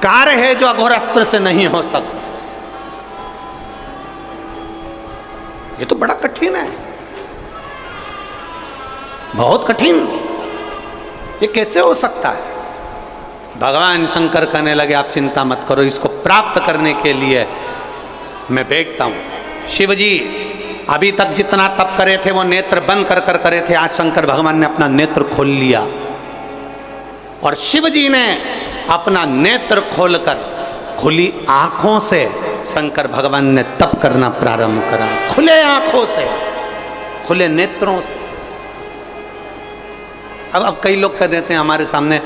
Speaker 1: कार्य है जो अघोर अस्त्र से नहीं हो सकता? ये तो बड़ा कठिन है, बहुत कठिन। ये कैसे हो सकता है? भगवान शंकर कहने लगे, आप चिंता मत करो, इसको प्राप्त करने के लिए मैं देखता हूं। शिव जी अभी तक जितना तप करे थे वो नेत्र बंद कर कर करे थे, आज शंकर भगवान ने अपना नेत्र खोल लिया, और शिव जी ने अपना नेत्र खोलकर खुली आंखों से शंकर भगवान ने तप करना प्रारंभ करा। खुले आंखों से, खुले नेत्रों से। अब कई लोग कह देते हैं, हमारे सामने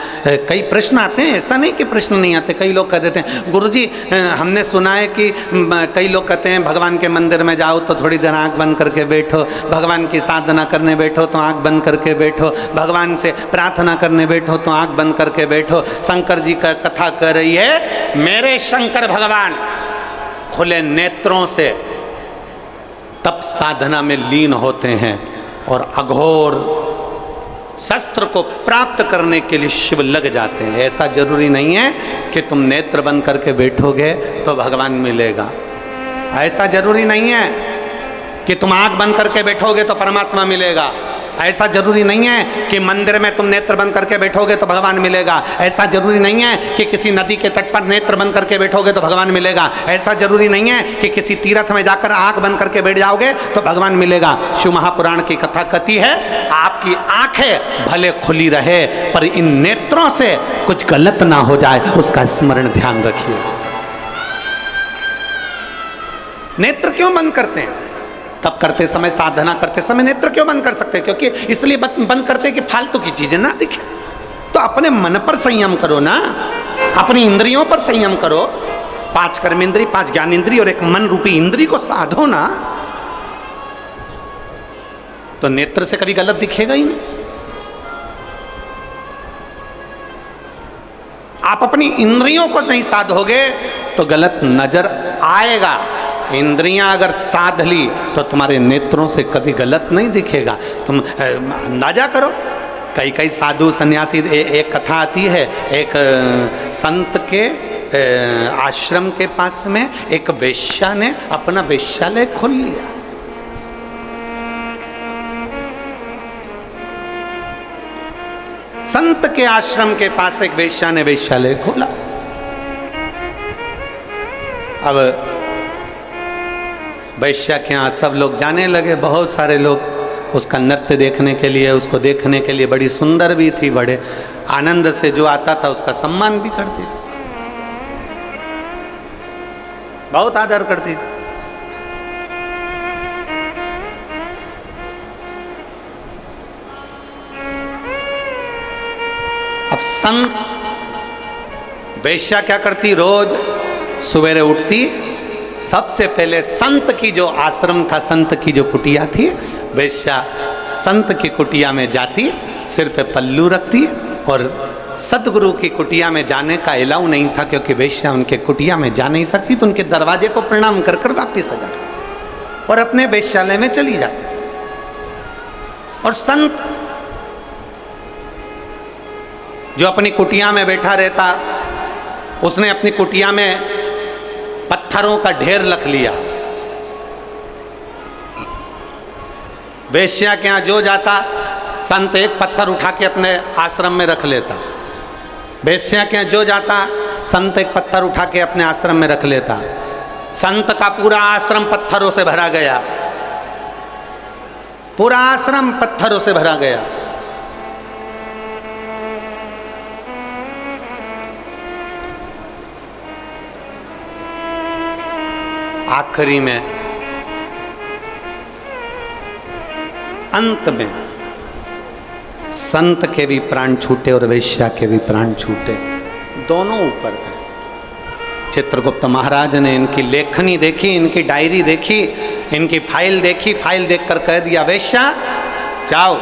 Speaker 1: कई प्रश्न आते हैं, ऐसा नहीं कि प्रश्न नहीं आते। कई लोग कह देते हैं, गुरुजी हमने सुना है कि कई लोग कहते हैं भगवान के मंदिर में जाओ तो थोड़ी देर आंख बंद करके बैठो, भगवान की साधना करने बैठो तो आंख बंद करके बैठो, भगवान से प्रार्थना करने बैठो तो आंख बंद करके बैठो। शंकर जी का कथा कर रही है, मेरे शंकर भगवान खुले नेत्रों से तप साधना में लीन होते हैं, और अघोर शस्त्र को प्राप्त करने के लिए शिव लग जाते हैं। ऐसा जरूरी नहीं है कि तुम नेत्र बंद करके बैठोगे तो भगवान मिलेगा, ऐसा जरूरी नहीं है कि तुम आंख बंद करके बैठोगे तो परमात्मा मिलेगा। ऐसा जरूरी नहीं है कि मंदिर में तुम नेत्र बंद करके बैठोगे तो भगवान मिलेगा। ऐसा जरूरी नहीं है कि किसी नदी के तट पर नेत्र बंद करके बैठोगे तो भगवान मिलेगा। ऐसा जरूरी नहीं है कि किसी तीर्थ में जाकर आंख बंद करके बैठ जाओगे तो भगवान मिलेगा। शिव महापुराण की कथा कहती है आपकी आंखें भले खुली रहे पर इन नेत्रों से कुछ गलत ना हो जाए, उसका स्मरण ध्यान रखिए। नेत्र क्यों बंद करते हैं? तब करते समय, साधना करते समय नेत्र क्यों बंद कर सकते हैं? क्योंकि इसलिए बंद करते हैं कि फालतू की चीजें ना दिखे। तो अपने मन पर संयम करो ना, अपनी इंद्रियों पर संयम करो। 5 कर्मेंद्री, 5 ज्ञानेंद्री और एक मन रूपी इंद्री को साधो ना, तो नेत्र से कभी गलत दिखेगा ही नहीं। आप अपनी इंद्रियों को नहीं साधोगे तो गलत नजर आएगा। इंद्रियां अगर साध ली तो तुम्हारे नेत्रों से कभी गलत नहीं दिखेगा। तुम अंदाजा करो, कई साधु सन्यासी, एक कथा आती है, एक संत के आश्रम के पास में एक वेश्या ने अपना वेश्यालय खोल लिया। संत के आश्रम के पास एक वेश्या ने वेश्यालय खोला। अब वेश्या के यहाँ सब लोग जाने लगे, बहुत सारे लोग उसका नृत्य देखने के लिए, उसको देखने के लिए। बड़ी सुंदर भी थी, बड़े आनंद से जो आता था उसका सम्मान भी करती थी, बहुत आदर करती थी। अब संत, वेश्या क्या करती, रोज सवेरे उठती, सबसे पहले संत की जो आश्रम था, संत की जो कुटिया थी, वेश्या संत की कुटिया में जाती, सिर पे पल्लू रखती, और सतगुरु की कुटिया में जाने का अलाउ नहीं था क्योंकि वेश्या उनके कुटिया में जा नहीं सकती, तो उनके दरवाजे को प्रणाम कर कर वापिस आ जाती और अपने वेश्यालय में चली जाती। और संत जो अपनी कुटिया में बैठा रहता, उसने अपनी कुटिया में पत्थरों का ढेर रख लिया। वेश्या के यहाँ जो जाता, संत एक पत्थर उठा के अपने आश्रम में रख लेता। वेश्या के यहाँ जो जाता, संत एक पत्थर उठा के अपने आश्रम में रख लेता। संत का पूरा आश्रम पत्थरों से भरा गया, पूरा आश्रम पत्थरों से भरा गया। आखिरी में, अंत में संत के भी प्राण छूटे और वेश्या के भी प्राण छूटे, दोनों ऊपर गए। चित्रगुप्त महाराज ने इनकी लेखनी देखी, इनकी डायरी देखी, इनकी फाइल देखी। फाइल देखकर कह दिया, वेश्या जाओ,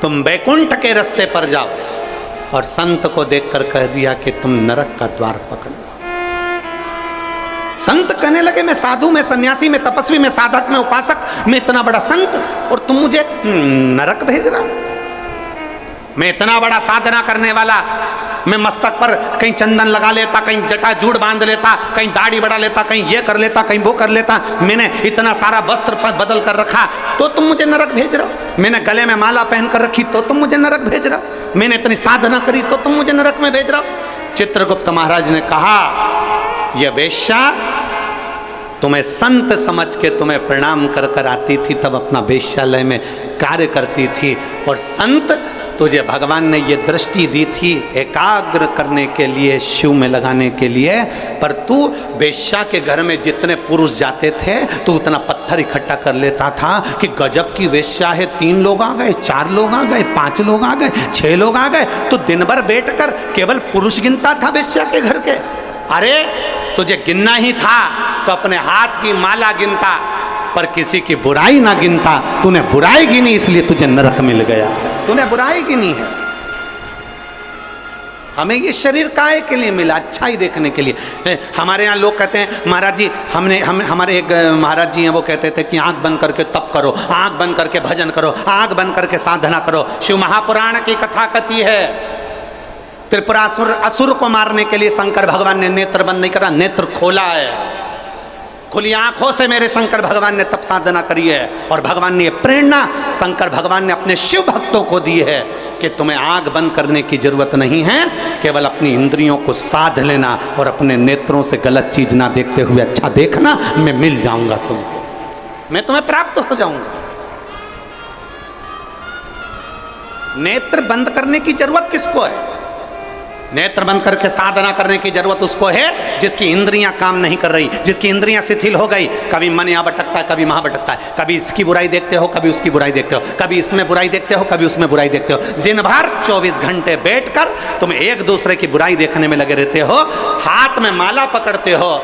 Speaker 1: तुम बैकुंठ के रास्ते पर जाओ। और संत को देखकर कह दिया कि तुम नरक का द्वार पकड़। संत कहने लगे, मैं साधु, मैं सन्यासी, मैं तपस्वी, मैं साधक, मैं उपासक, मैं इतना बड़ा संत, और तुम मुझे नरक भेज रहा? मैं इतना बड़ा साधना करने वाला, मैं मस्तक पर कहीं चंदन लगा लेता, कहीं जटा जूड़ बांध लेता, कहीं दाढ़ी बढ़ा लेता, कहीं ये कर लेता, कहीं वो कर लेता, मैंने इतना सारा वस्त्र बदल कर रखा तो तुम मुझे नरक भेज रहे हो? मैंने गले में माला पहन कर रखी तो तुम मुझे नरक भेज रहे हो? मैंने इतनी साधना करी तो तुम मुझे नरक में भेज रहे हो? चित्रगुप्त महाराज ने कहा, यह वेश्या तुम्हें संत समझ के तुम्हें प्रणाम कर कर आती थी, तब अपना वेश्यालय में कार्य करती थी। और संत, तुझे भगवान ने ये दृष्टि दी थी एकाग्र करने के लिए, शिव में लगाने के लिए, पर तू वेश्या के घर में जितने पुरुष जाते थे तो उतना पत्थर इकट्ठा कर लेता था कि गजब की वेश्या है, 3 लोग आ गए, 4 लोग आ गए, 5 लोग आ गए, 6 लोग आ गए, तो दिन भर बैठकर केवल पुरुष गिनता था वेश्या के घर के। अरे तुझे गिनना ही था तो अपने हाथ की माला गिनता, पर किसी की बुराई ना गिनता। तूने बुराई गिनी इसलिए तुझे नरक मिल गया, तूने बुराई गिनी है। हमें ये शरीर काहे के लिए मिला? अच्छाई देखने के लिए। हमारे यहाँ लोग कहते हैं, महाराज जी, हमारे एक महाराज जी हैं, वो कहते थे कि आंख बंद करके तप करो, आंख बंद करके भजन करो, आंख बंद करके साधना करो। शिव महापुराण की कथा कथी है, त्रिपुरासुर असुर को मारने के लिए शंकर भगवान ने नेत्र बंद नहीं करा, नेत्र खोला है। खुली आंखों से मेरे शंकर भगवान ने तप साधना करी है, और भगवान ने प्रेरणा शंकर भगवान ने अपने शिव भक्तों को दी है कि तुम्हें आंख बंद करने की जरूरत नहीं है, केवल अपनी इंद्रियों को साध लेना और अपने नेत्रों से गलत चीज ना देखते हुए अच्छा देखना, मैं मिल जाऊंगा तुमको, मैं तुम्हें प्राप्त हो जाऊंगा। नेत्र बंद करने की जरूरत किसको है? नेत्र बंद करके साधना करने की जरूरत उसको है जिसकी इंद्रियां काम नहीं कर रही, जिसकी इंद्रियां शिथिल हो गई। कभी मन यहाँ भटकता है, कभी वहां भटकता है, कभी इसकी बुराई देखते हो, कभी उसकी बुराई देखते हो, कभी इसमें बुराई देखते हो, कभी उसमें बुराई देखते हो। दिन भर 24 घंटे बैठकर तुम एक दूसरे की बुराई देखने में लगे रहते हो, हाथ में माला पकड़ते हो,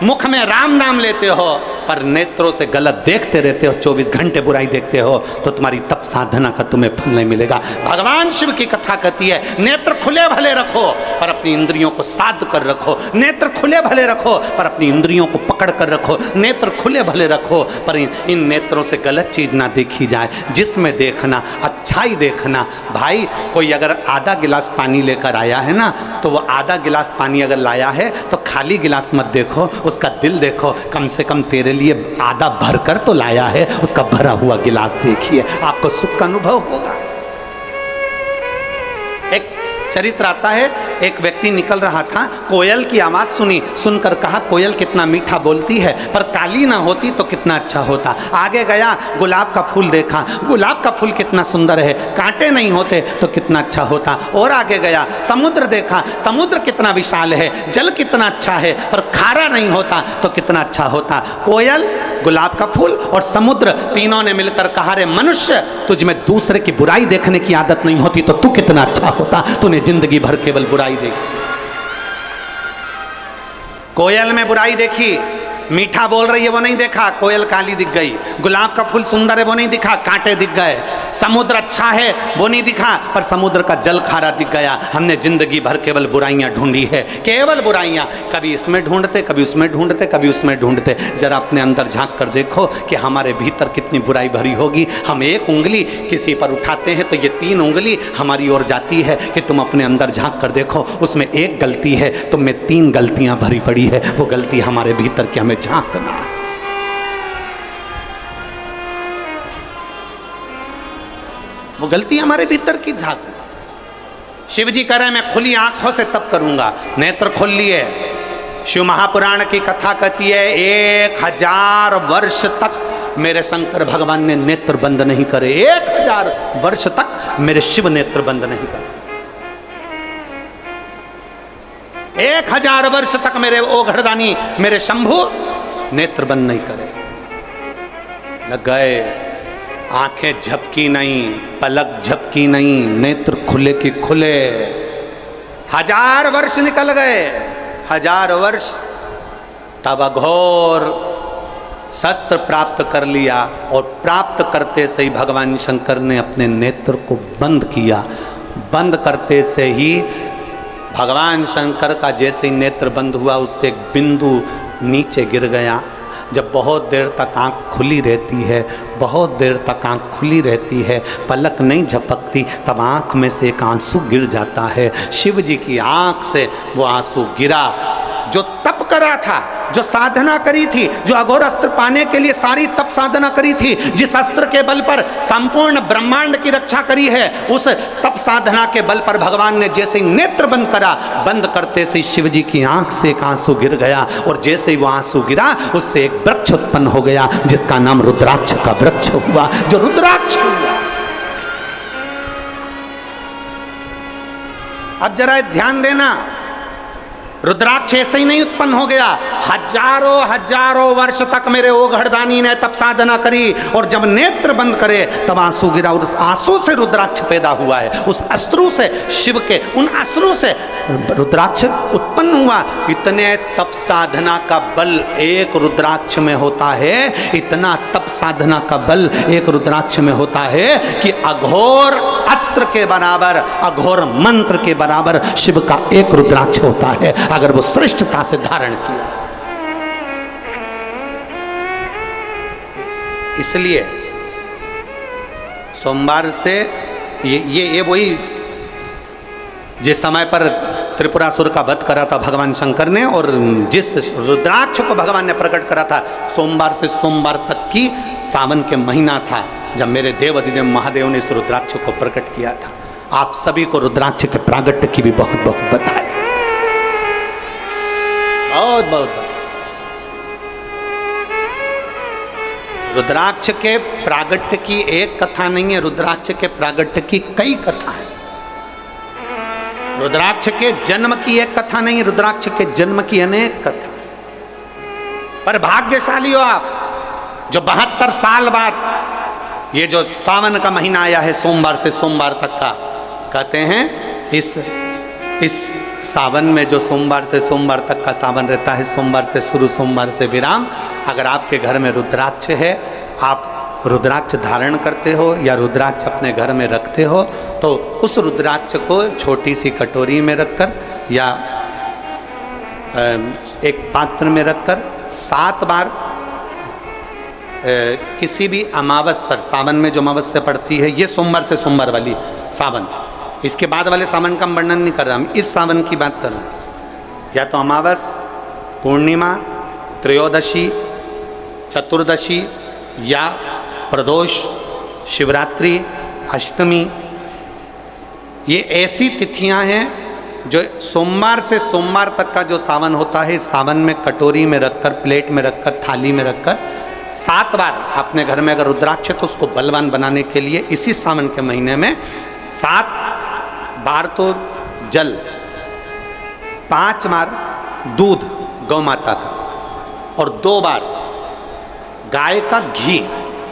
Speaker 1: मुख में राम नाम लेते हो, पर नेत्रों से गलत देखते रहते हो, 24 घंटे बुराई देखते हो, तो तुम्हारी तप साधना का तुम्हें फल नहीं मिलेगा। भगवान शिव की कथा कहती है नेत्र खुले भले रखो पर अपनी इंद्रियों को साध कर रखो, नेत्र खुले भले रखो पर अपनी इंद्रियों को पकड़ कर रखो, नेत्र खुले भले रखो पर इन नेत्रों से गलत चीज ना देखी जाए, जिसमें देखना अच्छाई देखना। भाई कोई अगर आधा गिलास पानी लेकर आया है ना, तो वो आधा गिलास पानी अगर लाया है तो खाली गिलास मत देखो, उसका दिल देखो, कम से कम तेरे लिए आधा भरकर तो लाया है, उसका भरा हुआ गिलास देखिए, आपको सुख का अनुभव होगा। एक चरित्र आता है, एक व्यक्ति निकल रहा था, कोयल की आवाज सुनी, सुनकर कहा कोयल कितना मीठा बोलती है, पर काली ना होती तो कितना अच्छा होता। आगे गया, गुलाब का फूल देखा, गुलाब का फूल कितना सुंदर है, कांटे नहीं होते तो कितना अच्छा होता। और आगे गया, समुद्र देखा, समुद्र कितना विशाल है, जल कितना अच्छा है, पर खारा नहीं होता तो कितना अच्छा होता। कोयल, गुलाब का फूल और समुद्र तीनों ने मिलकर कहा, रे मनुष्य, तुझ में दूसरे की बुराई देखने की आदत नहीं होती तो तू कितना अच्छा होता, तूने जिंदगी भर केवल बुराई देखी। कोयल में बुराई देखी, मीठा बोल रही है वो नहीं देखा, कोयल काली दिख गई। गुलाब का फूल सुंदर है वो नहीं दिखा, कांटे दिख गए। समुद्र अच्छा है वो नहीं दिखा, पर समुद्र का जल खारा दिख गया। हमने जिंदगी भर केवल बुराइयां ढूंढी है, केवल बुराइयां, कभी इसमें ढूंढते, कभी उसमें ढूंढते, कभी उसमें ढूंढते। जरा अपने अंदर झांक कर देखो कि हमारे भीतर कितनी बुराई भरी होगी। हम एक उंगली किसी पर उठाते हैं तो ये 3 उंगली हमारी ओर जाती है, कि तुम अपने अंदर झांक कर देखो, उसमें एक गलती है, तुम में 3 गलतियां भरी पड़ी है। वो गलती हमारे भीतर की, हमें झांकना। वो गलती हमारे भीतर की झांक। शिव जी कह रहे मैं खुली आंखों से तप करूंगा, नेत्र खोल लिए। शिव महापुराण की कथा कहती है 1000 वर्ष तक मेरे शंकर भगवान ने नेत्र बंद नहीं करे, 1000 वर्ष तक मेरे शिव नेत्र बंद नहीं करे। 1000 वर्ष तक मेरे ओघड़दानी, मेरे शंभु नेत्र बंद नहीं करे। लग गए, आंखें झपकी नहीं, पलक झपकी नहीं, नेत्र खुले की खुले। 1000 वर्ष निकल गए, 1000 वर्ष। तब अघोर शस्त्र प्राप्त कर लिया, और प्राप्त करते से ही भगवान शंकर ने अपने नेत्र को बंद किया। बंद करते से ही भगवान शंकर का जैसे ही नेत्र बंद हुआ, उससे एक बिंदु नीचे गिर गया। जब बहुत देर तक आँख खुली रहती है, बहुत देर तक आँख खुली रहती है, पलक नहीं झपकती, तब आँख में से एक आंसू गिर जाता है। शिव जी की आँख से वो आंसू गिरा। जो तप करा था, जो साधना करी थी, जो अघोर अस्त्र पाने के लिए सारी तप साधना करी थी, जिस अस्त्र के बल पर संपूर्ण ब्रह्मांड की रक्षा करी है, उस तप साधना के बल पर भगवान ने जैसे ही नेत्र बंद करा, बंद करते से शिव जी की आंख से एक आंसू गिर गया, और जैसे ही वो आंसू गिरा, उससे एक वृक्ष उत्पन्न हो गया, जिसका नाम रुद्राक्ष का वृक्ष हुआ, जो रुद्राक्ष हुआ। अब जरा ध्यान देना, रुद्राक्ष ऐसे ही नहीं उत्पन्न हो गया। हजारों वर्ष तक मेरे ओघड़दानी ने तप साधना करी, और जब नेत्र बंद करे तब आंसू गिरा, और उस आंसू से रुद्राक्ष पैदा हुआ है। उस अश्रु से, शिव के उन अश्रु से रुद्राक्ष उत्पन्न हुआ। इतने तप साधना का बल एक रुद्राक्ष में होता है, इतना तप साधना का बल एक रुद्राक्ष में होता है कि अघोर अस्त्र के बराबर, अघोर मंत्र के बराबर शिव का एक रुद्राक्ष होता है, अगर वो श्रेष्ठता से धारण किया। इसलिए सोमवार से ये वही जिस समय पर त्रिपुरासुर का वध करा था भगवान शंकर ने, और जिस रुद्राक्ष को भगवान ने प्रकट करा था सोमवार से सोमवार तक की सावन के महीना था जब मेरे देव अधिदेव महादेव ने इस रुद्राक्ष को प्रकट किया था। आप सभी को रुद्राक्ष के प्रागट्य की भी बहुत बहुत बधाई, बहुत बहुत। रुद्राक्ष के प्रागट्य की एक कथा नहीं है, रुद्राक्ष के प्रागट्य की कई कथा है। रुद्राक्ष के जन्म की एक कथा नहीं, रुद्राक्ष के जन्म की अनेक कथा। पर भाग्यशाली हो आप जो 72 साल बाद ये जो सावन का महीना आया है सोमवार से सोमवार तक का, कहते हैं इस सावन में जो सोमवार से सोमवार तक का सावन रहता है, सोमवार से शुरू सोमवार से विराम, अगर आपके घर में रुद्राक्ष है, आप रुद्राक्ष धारण करते हो या रुद्राक्ष अपने घर में रखते हो, तो उस रुद्राक्ष को छोटी सी कटोरी में रखकर या एक पात्र में रखकर 7 बार किसी भी अमावस पर, सावन में जो अमावस्या पड़ती है, ये सोमवार से सोमवार वाली सावन, इसके बाद वाले सावन का वर्णन नहीं कर रहा हम, इस सावन की बात कर रहा हूँ। या तो अमावस, पूर्णिमा, त्रयोदशी, चतुर्दशी या प्रदोष, शिवरात्रि, अष्टमी, ये ऐसी तिथियां हैं जो सोमवार से सोमवार तक का जो सावन होता है, सावन में कटोरी में रखकर, प्लेट में रखकर, थाली में रखकर 7 बार अपने घर में अगर रुद्राक्ष तो उसको बलवान बनाने के लिए इसी सावन के महीने में 7 बार तो जल, 5 बार दूध गौ माता का, और 2 बार गाय का घी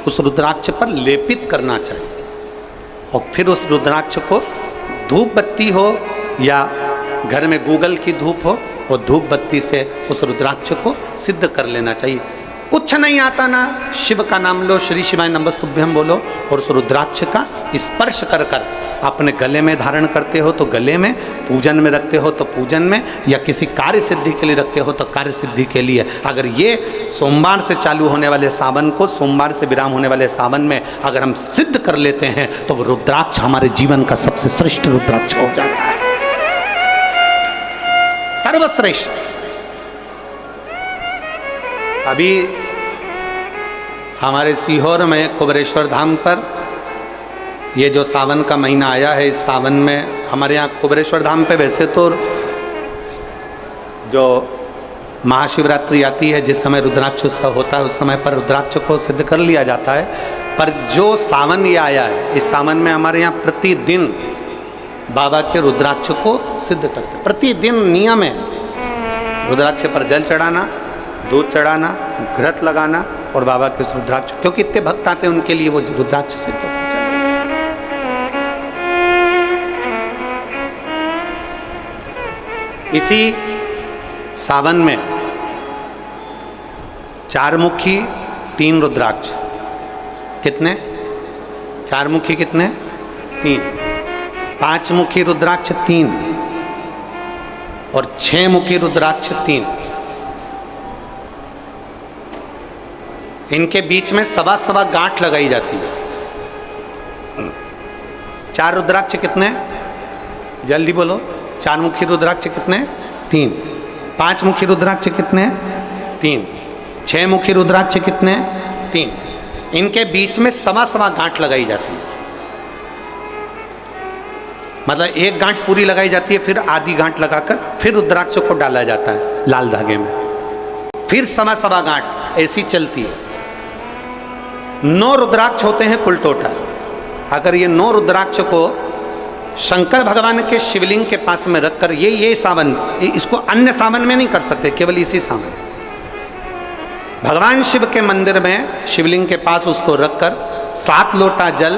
Speaker 1: उस रुद्राक्ष पर लेपित करना चाहिए। और फिर उस रुद्राक्ष को धूप बत्ती हो या घर में गूगल की धूप हो, और धूप बत्ती से उस रुद्राक्ष को सिद्ध कर लेना चाहिए। कुछ नहीं आता ना, शिव का नाम लो, श्री शिवाय नमस्तुभ्यम बोलो, और उस रुद्राक्ष का स्पर्श कर कर अपने गले में धारण करते हो तो गले में, पूजन में रखते हो तो पूजन में, या किसी कार्य सिद्धि के लिए रखते हो तो कार्य सिद्धि के लिए। अगर ये सोमवार से चालू होने वाले सावन को, सोमवार से विराम होने वाले सावन में अगर हम सिद्ध कर लेते हैं तो वो रुद्राक्ष हमारे जीवन का सबसे श्रेष्ठ रुद्राक्ष हो जाता है, सर्वश्रेष्ठ। अभी हमारे सीहोर में कुबेरेश्वर धाम पर ये जो सावन का महीना आया है, इस सावन में हमारे यहाँ कुबेरेश्वर धाम पे वैसे तो जो महाशिवरात्रि आती है, जिस समय रुद्राक्ष उत्सव होता है, उस समय पर रुद्राक्ष को सिद्ध कर लिया जाता है। पर जो सावन ये आया है, इस सावन में हमारे यहाँ प्रतिदिन बाबा के रुद्राक्ष को सिद्ध करते हैं। प्रतिदिन नियम है रुद्राक्ष पर जल चढ़ाना, दूध चढ़ाना, घृत लगाना और बाबा के रुद्राक्ष, क्योंकि इतने भक्त आते हैं उनके लिए वो रुद्राक्ष सिद्ध होना चाहिए। इसी सावन में 4 मुखी 3 रुद्राक्ष, कितने? 4 मुखी कितने? 3। 5 मुखी रुद्राक्ष 3 और 6 मुखी रुद्राक्ष 3। इनके बीच में 1.25 गांठ लगाई जाती है। 4 रुद्राक्ष कितने? जल्दी बोलो। 4 मुखी रुद्राक्ष कितने? 3। 5 मुखी रुद्राक्ष कितने? 3। 6 मुखी रुद्राक्ष कितने? 3। इनके बीच में 1.25 गांठ लगाई जाती है। मतलब एक गांठ पूरी लगाई जाती है, फिर आधी गांठ लगाकर फिर रुद्राक्ष को डाला जाता है लाल धागे में, फिर 1.25 गांठ ऐसी चलती है। 9 रुद्राक्ष होते हैं कुल टोटल। अगर ये 9 रुद्राक्ष को शंकर भगवान के शिवलिंग के पास में रखकर, ये सावन, इसको अन्य सावन में नहीं कर सकते, केवल इसी सावन भगवान शिव के मंदिर में शिवलिंग के पास उसको रखकर 7 लोटा जल,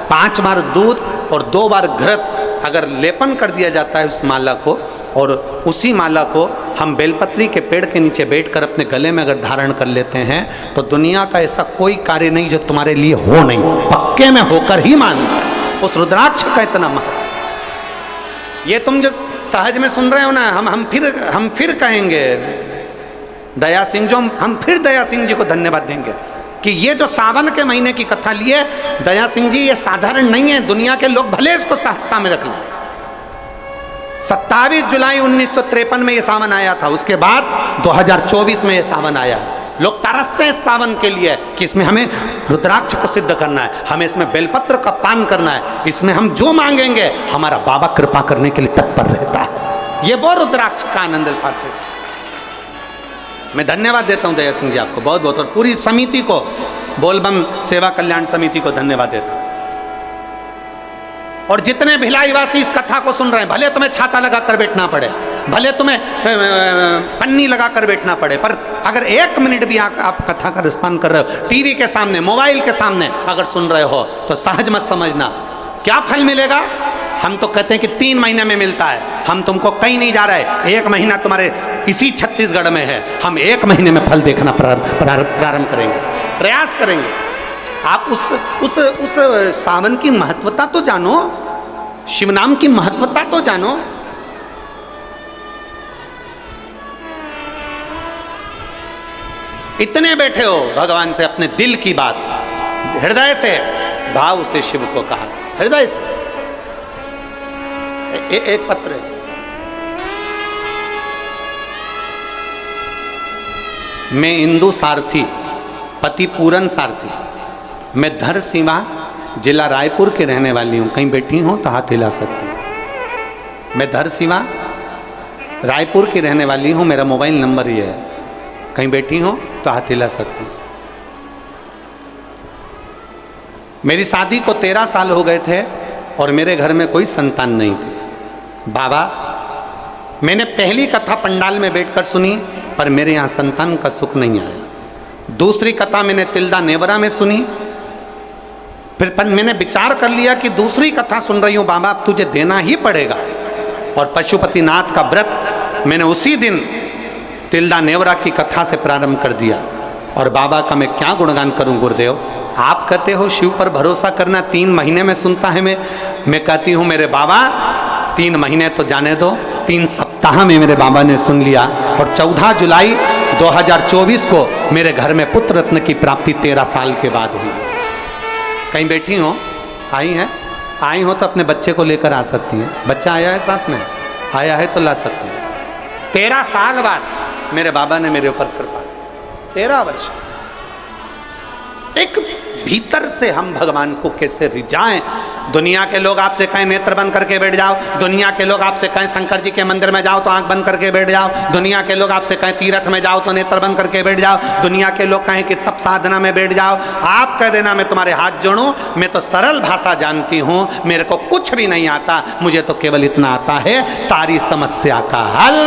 Speaker 1: 5 बार दूध और 2 बार घृत अगर लेपन कर दिया जाता है उस माला को, और उसी माला को हम बेलपत्री के पेड़ के नीचे बैठकर अपने गले में अगर धारण कर लेते हैं तो दुनिया का ऐसा कोई कार्य नहीं जो तुम्हारे लिए हो नहीं, पक्के में होकर ही मानता है। उस रुद्राक्ष का इतना महत्व, ये तुम जो सहज में सुन रहे हो ना, हम फिर कहेंगे दया सिंह, जो हम फिर दया सिंह जी को धन्यवाद देंगे कि ये जो सावन के महीने की कथा लिए दया सिंह जी, ये साधारण नहीं है। दुनिया के लोग भले इसको सहजता में रख लें, 27 जुलाई 1953 में ये सावन आया था, उसके बाद 2024 में ये सावन आया। लोग तरसते हैं इस सावन के लिए कि इसमें हमें रुद्राक्ष को सिद्ध करना है, हमें इसमें बेलपत्र का पान करना है, इसमें हम जो मांगेंगे हमारा बाबा कृपा करने के लिए तत्पर रहता है। ये वो रुद्राक्ष का आनंद पाते। मैं धन्यवाद देता हूं दया सिंह जी आपको बहुत बहुत, और पूरी समिति को, बोलबम सेवा कल्याण समिति को धन्यवाद देता हूं। और जितने भिलाईवासी इस कथा को सुन रहे हैं, भले तुम्हें छाता लगा कर बैठना पड़े, भले तुम्हें पन्नी लगा कर बैठना पड़े, पर अगर 1 मिनट भी आप कथा का रिस्पॉन्ड कर रहे हो, टीवी के सामने, मोबाइल के सामने अगर सुन रहे हो, तो सहज मत समझना क्या फल मिलेगा। हम तो कहते हैं कि 3 महीने में मिलता है, हम तुमको कहीं नहीं जा रहे, 1 महीना तुम्हारे इसी छत्तीसगढ़ में है, हम 1 महीने में फल देखना प्रारंभ करेंगे, प्रयास करेंगे। आप उस सावन की महत्वता तो जानो, शिव नाम की महत्वता तो जानो। इतने बैठे हो भगवान से अपने दिल की बात, हृदय से, भाव से शिव को कहा, हृदय से। एक पत्र है, मैं इंदु सारथी, पति पूरन सारथी, मैं धर सीमा जिला रायपुर के रहने वाली हूँ। कहीं बैठी हो तो हाथ हिला सकती हूँ। मैं धर सीमा रायपुर की रहने वाली हूँ, मेरा मोबाइल नंबर ये है, कहीं बैठी हो तो हाथ हिला सकती हूँ। मेरी शादी को 13 साल हो गए थे और मेरे घर में कोई संतान नहीं थी। बाबा, मैंने पहली कथा पंडाल में बैठकर सुनी, पर मेरे यहाँ संतान का सुख नहीं आया। दूसरी कथा मैंने तिल्दा नेवरा में सुनी, फिर मैंने विचार कर लिया कि दूसरी कथा सुन रही हूँ बाबा, अब तुझे देना ही पड़ेगा। और पशुपतिनाथ का व्रत मैंने उसी दिन तिल्दा नेवरा की कथा से प्रारंभ कर दिया। और बाबा का मैं क्या गुणगान करूं गुरुदेव। आप कहते हो शिव पर भरोसा करना 3 महीने में सुनता है। मैं कहती हूँ मेरे बाबा 3 महीने तो जाने दो, 3 सप्ताह में मेरे बाबा ने सुन लिया। और 14 जुलाई 2024 को मेरे घर में पुत्र रत्न की प्राप्ति 13 साल के बाद हुई। कहीं बैठी हो, आई हो तो अपने बच्चे को लेकर आ सकती हैं। बच्चा आया है साथ में, आया है तो ला सकती हैं। 13 साल बाद मेरे बाबा ने मेरे ऊपर कृपा, 13 वर्ष। एक भीतर से हम भगवान को कैसे रिझाएं। दुनिया के लोग आपसे कहें नेत्र बंद करके बैठ जाओ, दुनिया के लोग आपसे कहें शंकर जी के मंदिर में जाओ तो आंख बंद करके बैठ जाओ, दुनिया के लोग आपसे कहें तीर्थ में जाओ तो नेत्र बंद करके बैठ जाओ, दुनिया के लोग कहें कि तप साधना में बैठ जाओ। आप कह देना मैं तुम्हारे हाथ जोड़ूं, मैं तो सरल भाषा जानती हूं, मेरे को कुछ भी नहीं आता, मुझे तो केवल इतना आता है, सारी समस्या का हल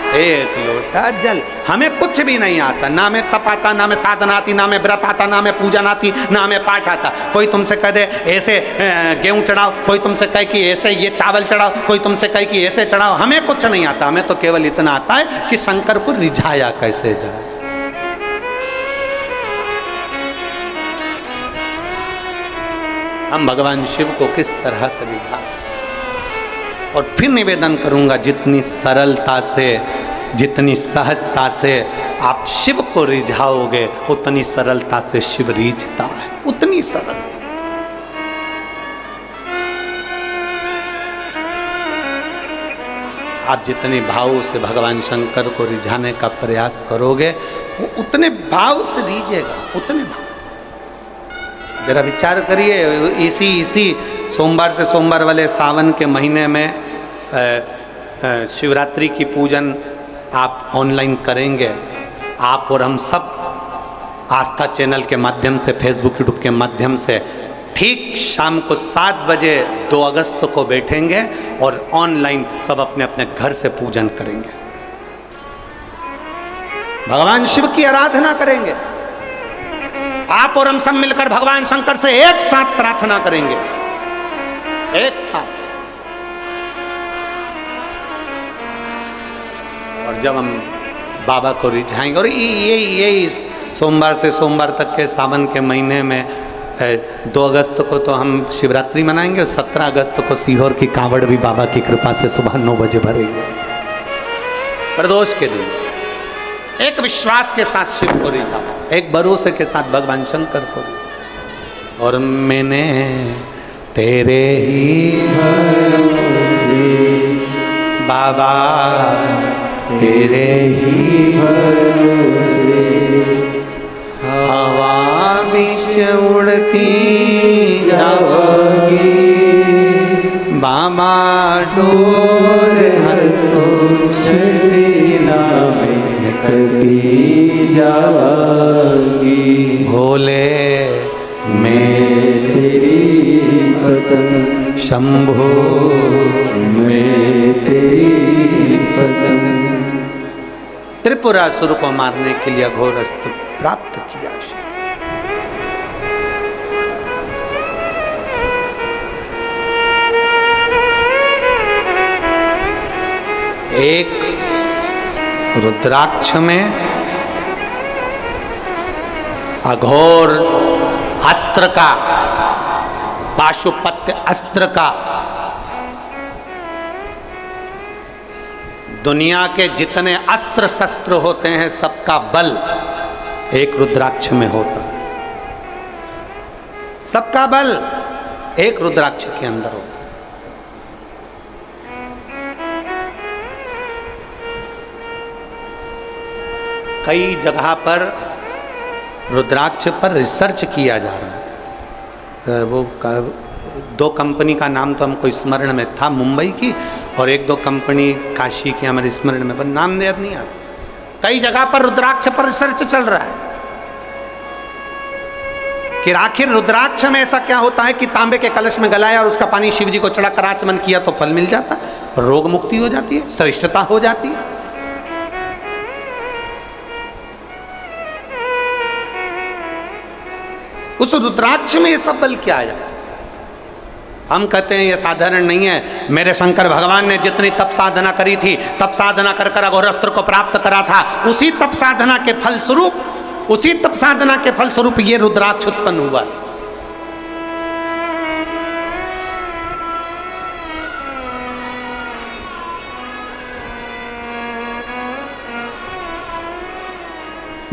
Speaker 1: एक लोटा जल। हमें कुछ भी नहीं आता, ना मैं तप आता, ना मैं साधना आती, ना मैं व्रत आता, ना मैं पूजन आती, ना मैं पाठ आता। कोई तुमसे कह दे ऐसे गेहूं चढ़ाओ, कोई तुमसे कहे कि ऐसे ये चावल चढ़ाओ, कोई तुमसे कहे कि ऐसे चढ़ाओ, हमें कुछ नहीं आता। हमें तो केवल इतना आता है कि शंकर को रिझाया कैसे जाए। हम भगवान शिव को किस तरह से रिझा सकते। और फिर निवेदन करूंगा, जितनी सरलता से, जितनी सहजता से आप शिव को रिझाओगे, उतनी सरलता से शिव रिझता है, उतनी सरल। आप जितने भाव से भगवान शंकर को रिझाने का प्रयास करोगे, वो उतने भाव से रिझेगा, उतने भाव। जरा विचार करिए, इसी सोमवार से सोमवार वाले सावन के महीने में शिवरात्रि की पूजन आप ऑनलाइन करेंगे। आप और हम सब आस्था चैनल के माध्यम से, फेसबुक यूट्यूब के माध्यम से ठीक शाम को 7 बजे 2 अगस्त को बैठेंगे और ऑनलाइन सब अपने अपने घर से पूजन करेंगे, भगवान शिव की आराधना करेंगे। आप और हम सब मिलकर भगवान शंकर से एक साथ प्रार्थना करेंगे, एक साथ। और जब हम बाबा को रिझाएंगे, और यही सोमवार से सोमवार तक के सावन के महीने में 2 अगस्त को तो हम शिवरात्रि मनाएंगे, और 17 अगस्त को सीहोर की कांवड़ भी बाबा की कृपा से सुबह 9 बजे भरेंगे। प्रदोष के दिन एक विश्वास के साथ शिव को रिझाओ, एक भरोसे के साथ भगवान शंकर को। और मैंने तेरे ही भरोसे बाबा तेरे ही भरोसे हवा बीच उड़ती जाओगी, बाबा डोर हर तो
Speaker 2: छठीना में कटी जाओगी।
Speaker 1: भोले
Speaker 2: मैं तेरी पतंग,
Speaker 1: शंभो
Speaker 2: मैं तेरी पतंग।
Speaker 1: त्रिपुरासुर को मारने के लिए अघोर अस्त्र प्राप्त किया। एक रुद्राक्ष में अघोर अस्त्र का, पाशुपत्य अस्त्र का, दुनिया के जितने अस्त्र शस्त्र होते हैं सबका बल एक रुद्राक्ष में होता है। सबका बल एक रुद्राक्ष के अंदर होता है। कई जगह पर रुद्राक्ष पर रिसर्च किया जा रहा है। वो दो कंपनी का नाम तो हमको स्मरण में था, मुंबई की, और एक दो कंपनी काशी की हमारे स्मरण में, पर नाम याद नहीं आ रहा। कई जगह पर रुद्राक्ष पर रिसर्च चल रहा है कि आखिर रुद्राक्ष में ऐसा क्या होता है कि तांबे के कलश में गलाया और उसका पानी शिव जी को चढ़ाकर आचमन किया तो फल मिल जाता, रोग मुक्ति हो जाती है, श्रेष्ठता हो जाती है। उस रुद्राक्ष में ये सब बल क्या आया? हम कहते हैं ये साधारण नहीं है। मेरे शंकर भगवान ने जितनी तप साधना करी थी, तप साधना कर कर अघोरस्त्र को प्राप्त करा था, उसी तप साधना के फल स्वरूप, उसी तप साधना के फल स्वरूप ये रुद्राक्ष उत्पन्न हुआ।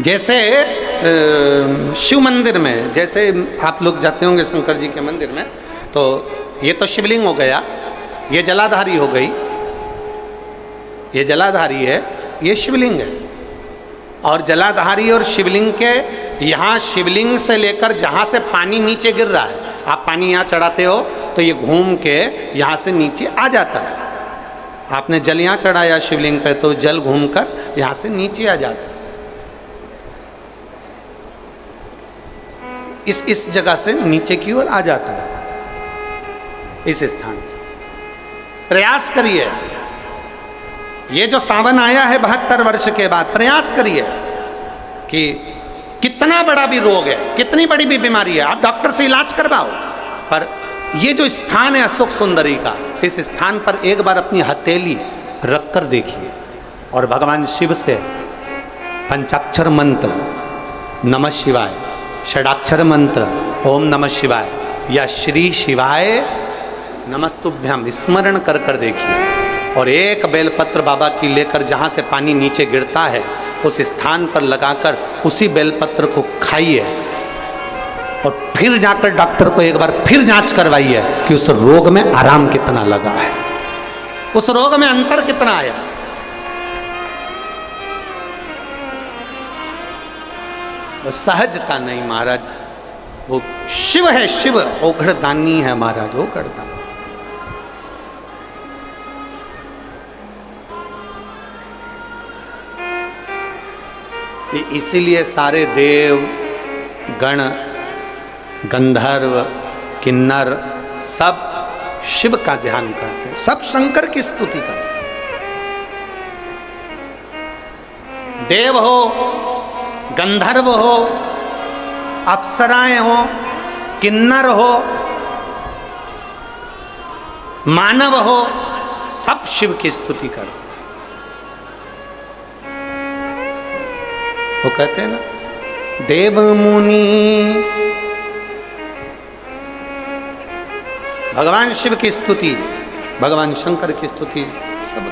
Speaker 1: जैसे शिव मंदिर में, जैसे आप लोग जाते होंगे शंकर जी के मंदिर में, तो ये तो शिवलिंग हो गया, ये जलाधारी हो गई, ये जलाधारी है, ये शिवलिंग है। और जलाधारी और शिवलिंग के यहाँ, शिवलिंग से लेकर जहाँ से पानी नीचे गिर रहा है, आप पानी यहाँ चढ़ाते हो तो ये घूम के यहाँ से नीचे आ जाता है। आपने जल यहाँ चढ़ाया शिवलिंग पे तो जल घूमकर यहाँ से नीचे आ जाता है। इस जगह से नीचे की ओर आ जाता है, इस स्थान से। प्रयास करिए, ये जो सावन आया है 72 वर्ष के बाद, प्रयास करिए कि कितना बड़ा भी रोग है, कितनी बड़ी भी बीमारी है, आप डॉक्टर से इलाज करवाओ, पर ये जो स्थान है अशोक सुंदरी का, इस स्थान पर एक बार अपनी हथेली रख कर देखिए और भगवान शिव से पंचाक्षर मंत्र नमः शिवाय, षडाक्षर मंत्र ओम नमः शिवाय या श्री शिवाय नमस्तुभ्यम स्मरण कर कर देखिए, और एक बेलपत्र बाबा की लेकर जहाँ से पानी नीचे गिरता है उस स्थान पर लगाकर उसी बेलपत्र को खाइए, और फिर जाकर डॉक्टर को एक बार फिर जांच करवाइए कि उस रोग में आराम कितना लगा है, उस रोग में अंतर कितना आया। वो सहजता नहीं महाराज, वो शिव है, शिव ओघड़दानी है महाराज, ओघड़दानी। इसीलिए सारे देव गण गंधर्व किन्नर सब शिव का ध्यान करते हैं, सब शंकर की स्तुति करते हैं। देव हो, गंधर्व हो, अप्सराएं हो, किन्नर हो, मानव हो, सब शिव की स्तुति करते हैं। वो कहते हैं ना, देव मुनि भगवान शिव की स्तुति, भगवान शंकर की स्तुति सब